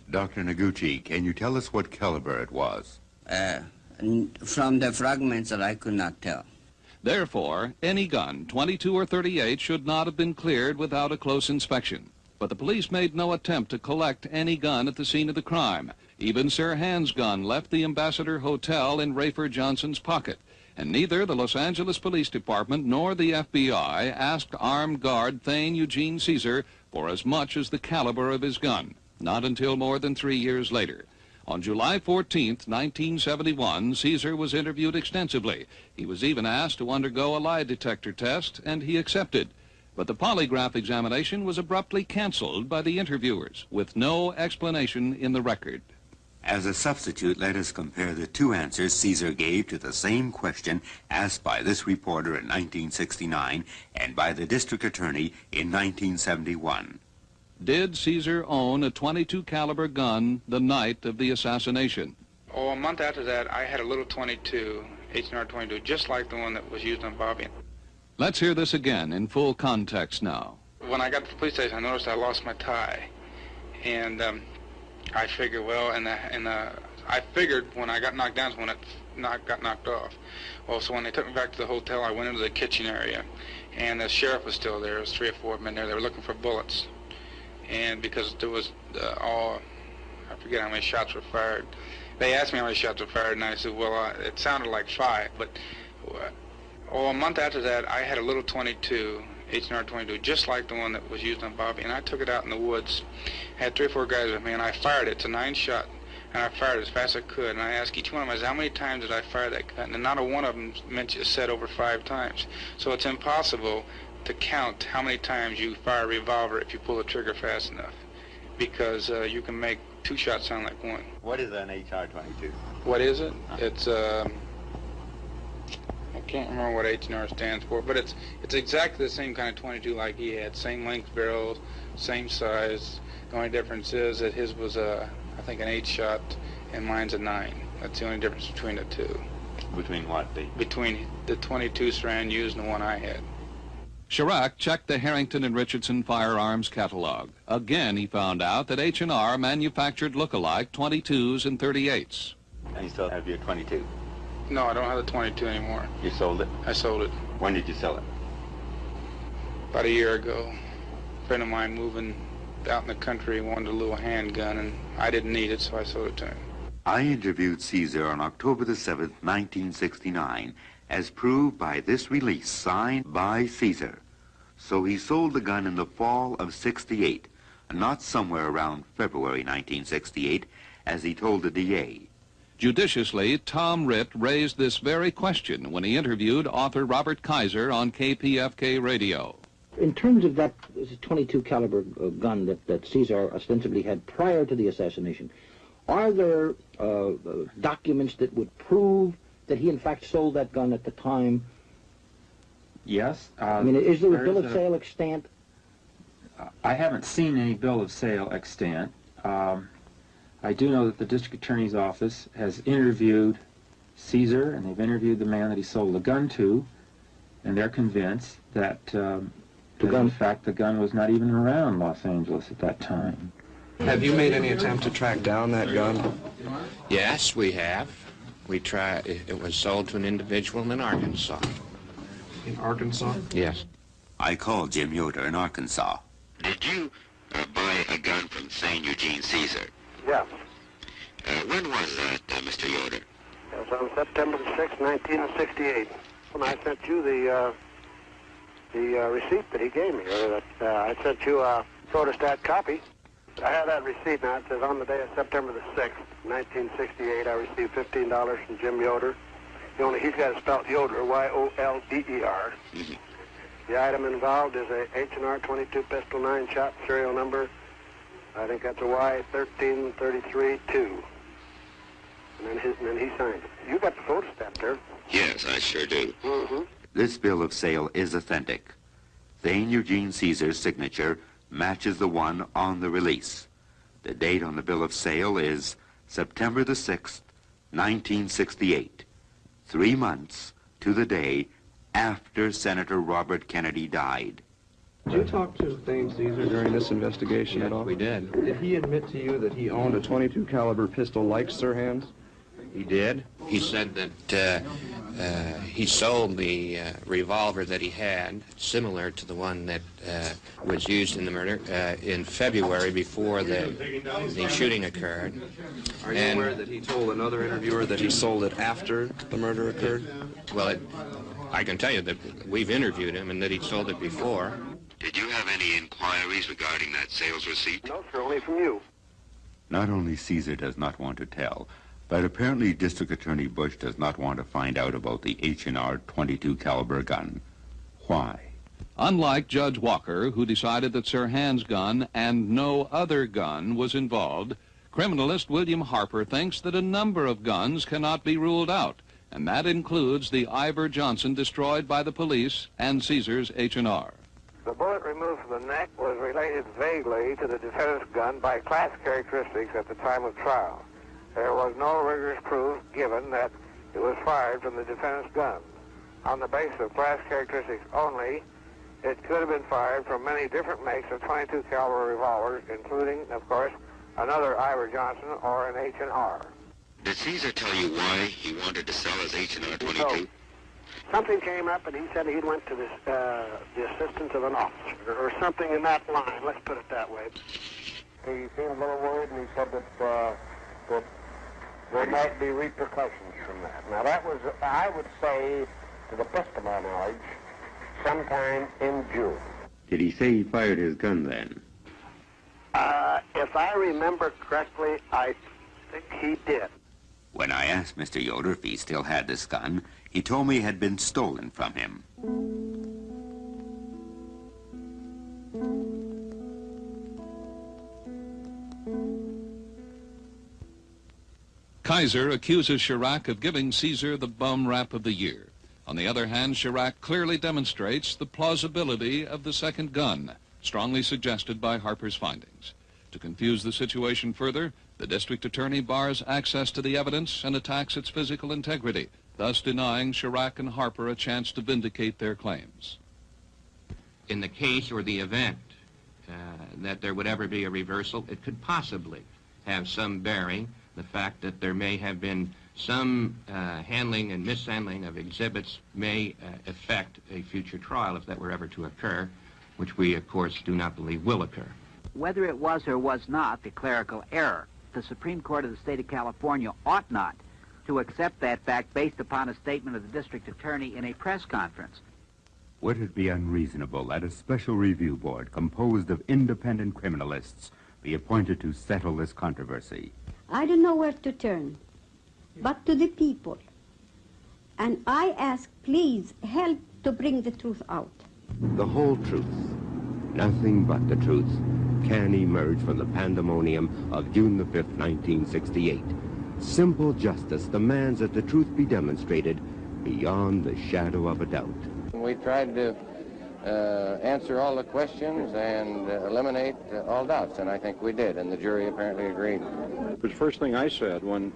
Dr. Noguchi, can you tell us what caliber it was? From the fragments that I could not tell. Therefore, any gun, .22 or .38, should not have been cleared without a close inspection. But the police made no attempt to collect any gun at the scene of the crime. Even Sirhan's gun left the Ambassador Hotel in Rafer Johnson's pocket. And neither the Los Angeles Police Department nor the FBI asked armed guard Thane Eugene Cesar for as much as the caliber of his gun. Not until more than 3 years later. On July 14th, 1971, Cesar was interviewed extensively. He was even asked to undergo a lie detector test, and he accepted. But the polygraph examination was abruptly canceled by the interviewers, with no explanation in the record. As a substitute, let us compare the 2 answers Cesar gave to the same question asked by this reporter in 1969 and by the district attorney in 1971. Did Cesar own a .22 caliber gun the night of the assassination? Oh, a month after that, I had a little .22, H&R .22, just like the one that was used on Bobby. Let's hear this again in full context now. When I got to the police station, I noticed I lost my tie. And I figured, well, I figured when I got knocked down is when it got knocked off. Well, so when they took me back to the hotel, I went into the kitchen area, and the sheriff was still there. There was 3 or 4 men there. They were looking for bullets. And because there was I forget how many shots were fired. They asked me how many shots were fired, and I said, well, it sounded like 5, but... a month after that, I had a little .22, H&R .22, just like the one that was used on Bobby, and I took it out in the woods. I had 3 or 4 guys with me, and I fired it. It's a 9-shot, and I fired it as fast as I could. And I asked each one of them, I said, how many times did I fire that gun? And not a one of them said over 5 times. So it's impossible to count how many times you fire a revolver if you pull the trigger fast enough, because you can make 2 shots sound like 1. What is an HR 22? What is it? It's I can't remember what H&R stands for, but it's exactly the same kind of 22 like he had. Same length barrels, same size. The only difference is that his was I think an 8-shot and mine's a 9. That's the only difference between the 2. Between what? Between the 22 strand used and the one I had. Charach checked the Harrington and Richardson firearms catalog. Again, he found out that H&R manufactured look-alike 22s and 38s. And you still have your 22? No, I don't have the 22 anymore. You sold it? I sold it. When did you sell it? About a year ago. A friend of mine moving out in the country wanted a little handgun, and I didn't need it, so I sold it to him. I interviewed Cesar on October the 7th, 1969, as proved by this release signed by Cesar. So he sold the gun in the fall of '68, not somewhere around February 1968, as he told the DA. Judiciously, Tom Ritt raised this very question when he interviewed author Robert Kaiser on KPFK radio. In terms of that .22 caliber gun that Cesar ostensibly had prior to the assassination, are there documents that would prove that he in fact sold that gun at the time? Yes. I mean, is there a bill of sale extant? I haven't seen any bill of sale extant. I do know that the district attorney's office has interviewed Cesar, and they've interviewed the man that he sold the gun to, and they're convinced that, in fact, the gun was not even around Los Angeles at that time. Have you made any attempt to track down that gun? Yes, we have. We tried. It was sold to an individual in Arkansas. In Arkansas? Yes. I called Jim Yoder in Arkansas. Did you buy a gun from Thane Eugene Cesar? Yes. When was that, Mr. Yoder? It was on September 6, 1968. When I sent you the receipt that he gave me, or that I sent you a photostat copy. I have that receipt now. It says on the day of September the 6th, 1968, I received $15 from Jim Yoder. He's got it spelled Yoder, Y-O-L-D-E-R. Mm-hmm. The item involved is a H&R 22 pistol 9-shot serial number. I think that's a Y13332. And then he signed it. You got the photostat there. Yes, I sure do. Mm-hmm. This bill of sale is authentic. Thane Eugene Cesar's signature matches the one on the release. The date on the bill of sale is September the 6th, 1968. 3 months to the day after Senator Robert Kennedy died. Did you talk to Thane Cesar during this investigation at all? We did. Did he admit to you that he owned a 22 caliber pistol like Sirhan's? He did. He said that he sold the revolver that he had, similar to the one that was used in the murder, in February before the shooting occurred. Are you aware that he told another interviewer that he sold it after the murder occurred? Well, I can tell you that we've interviewed him and that he sold it before. Did you have any inquiries regarding that sales receipt? No, sir, only from you. Not only Cesar does not want to tell, but apparently District Attorney Bush does not want to find out about the H&R 22 caliber gun. Why? Unlike Judge Walker, who decided that Sirhan's gun and no other gun was involved, criminalist William Harper thinks that a number of guns cannot be ruled out, and that includes the Ivor Johnson destroyed by the police and Cesar's H&R. The bullet removed from the neck was related vaguely to the defendant's gun by class characteristics at the time of trial. There was no rigorous proof given that it was fired from the defendant's gun. On the basis of class characteristics only, it could have been fired from many different makes of 22 caliber revolvers, including, of course, another Ivor Johnson or an H&R. Did Cesar tell you why he wanted to sell his H&R 22? So, something came up and he said he went to this, the assistance of an officer or something in that line, let's put it that way. He seemed a little worried and he said that there might be repercussions from that. Now that was, I would say, to the best of my knowledge, sometime in June. Did he say he fired his gun then? If I remember correctly, I think he did. When I asked Mr. Yoder if he still had this gun, he told me it had been stolen from him. Kaiser accuses Charach of giving Cesar the bum rap of the year. On the other hand, Charach clearly demonstrates the plausibility of the second gun, strongly suggested by Harper's findings. To confuse the situation further, the district attorney bars access to the evidence and attacks its physical integrity, thus denying Charach and Harper a chance to vindicate their claims. In the case or the event that there would ever be a reversal, it could possibly have some bearing, the fact that there may have been some handling and mishandling of exhibits may affect a future trial if that were ever to occur, which we, of course, do not believe will occur. Whether it was or was not a clerical error, the Supreme Court of the State of California ought not to accept that fact based upon a statement of the district attorney in a press conference. Would it be unreasonable that a special review board composed of independent criminalists be appointed to settle this controversy? I don't know where to turn, but to the people. And I ask, please, help to bring the truth out. The whole truth, nothing but the truth, can emerge from the pandemonium of June the 5th, 1968. Simple justice demands that the truth be demonstrated beyond the shadow of a doubt. We tried to answer all the questions and eliminate all doubts, and I think we did, and the jury apparently agreed. The first thing I said when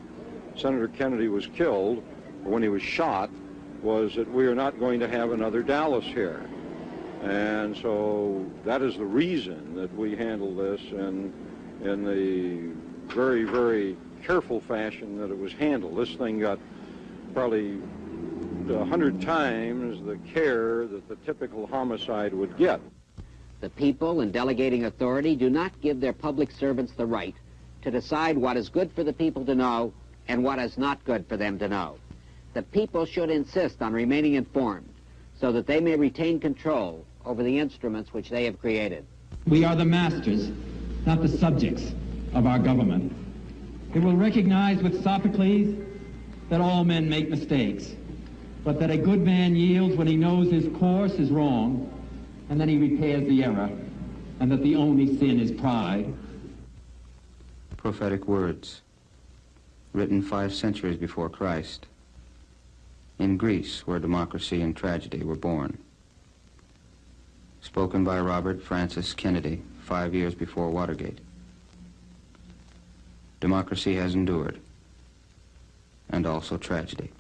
Senator Kennedy was killed, or when he was shot, was that we are not going to have another Dallas here. And so that is the reason that we handled this in the very, very careful fashion that it was handled. This thing got probably 100 times the care that the typical homicide would get. The people in delegating authority do not give their public servants the right to decide what is good for the people to know and what is not good for them to know. The people should insist on remaining informed so that they may retain control over the instruments which they have created. We are the masters, not the subjects, of our government. It will recognize with Sophocles that all men make mistakes, but that a good man yields when he knows his course is wrong, and then he repairs the error, and that the only sin is pride. Prophetic words, written 5 centuries before Christ, in Greece, where democracy and tragedy were born. Spoken by Robert Francis Kennedy 5 years before Watergate. Democracy has endured, and also tragedy.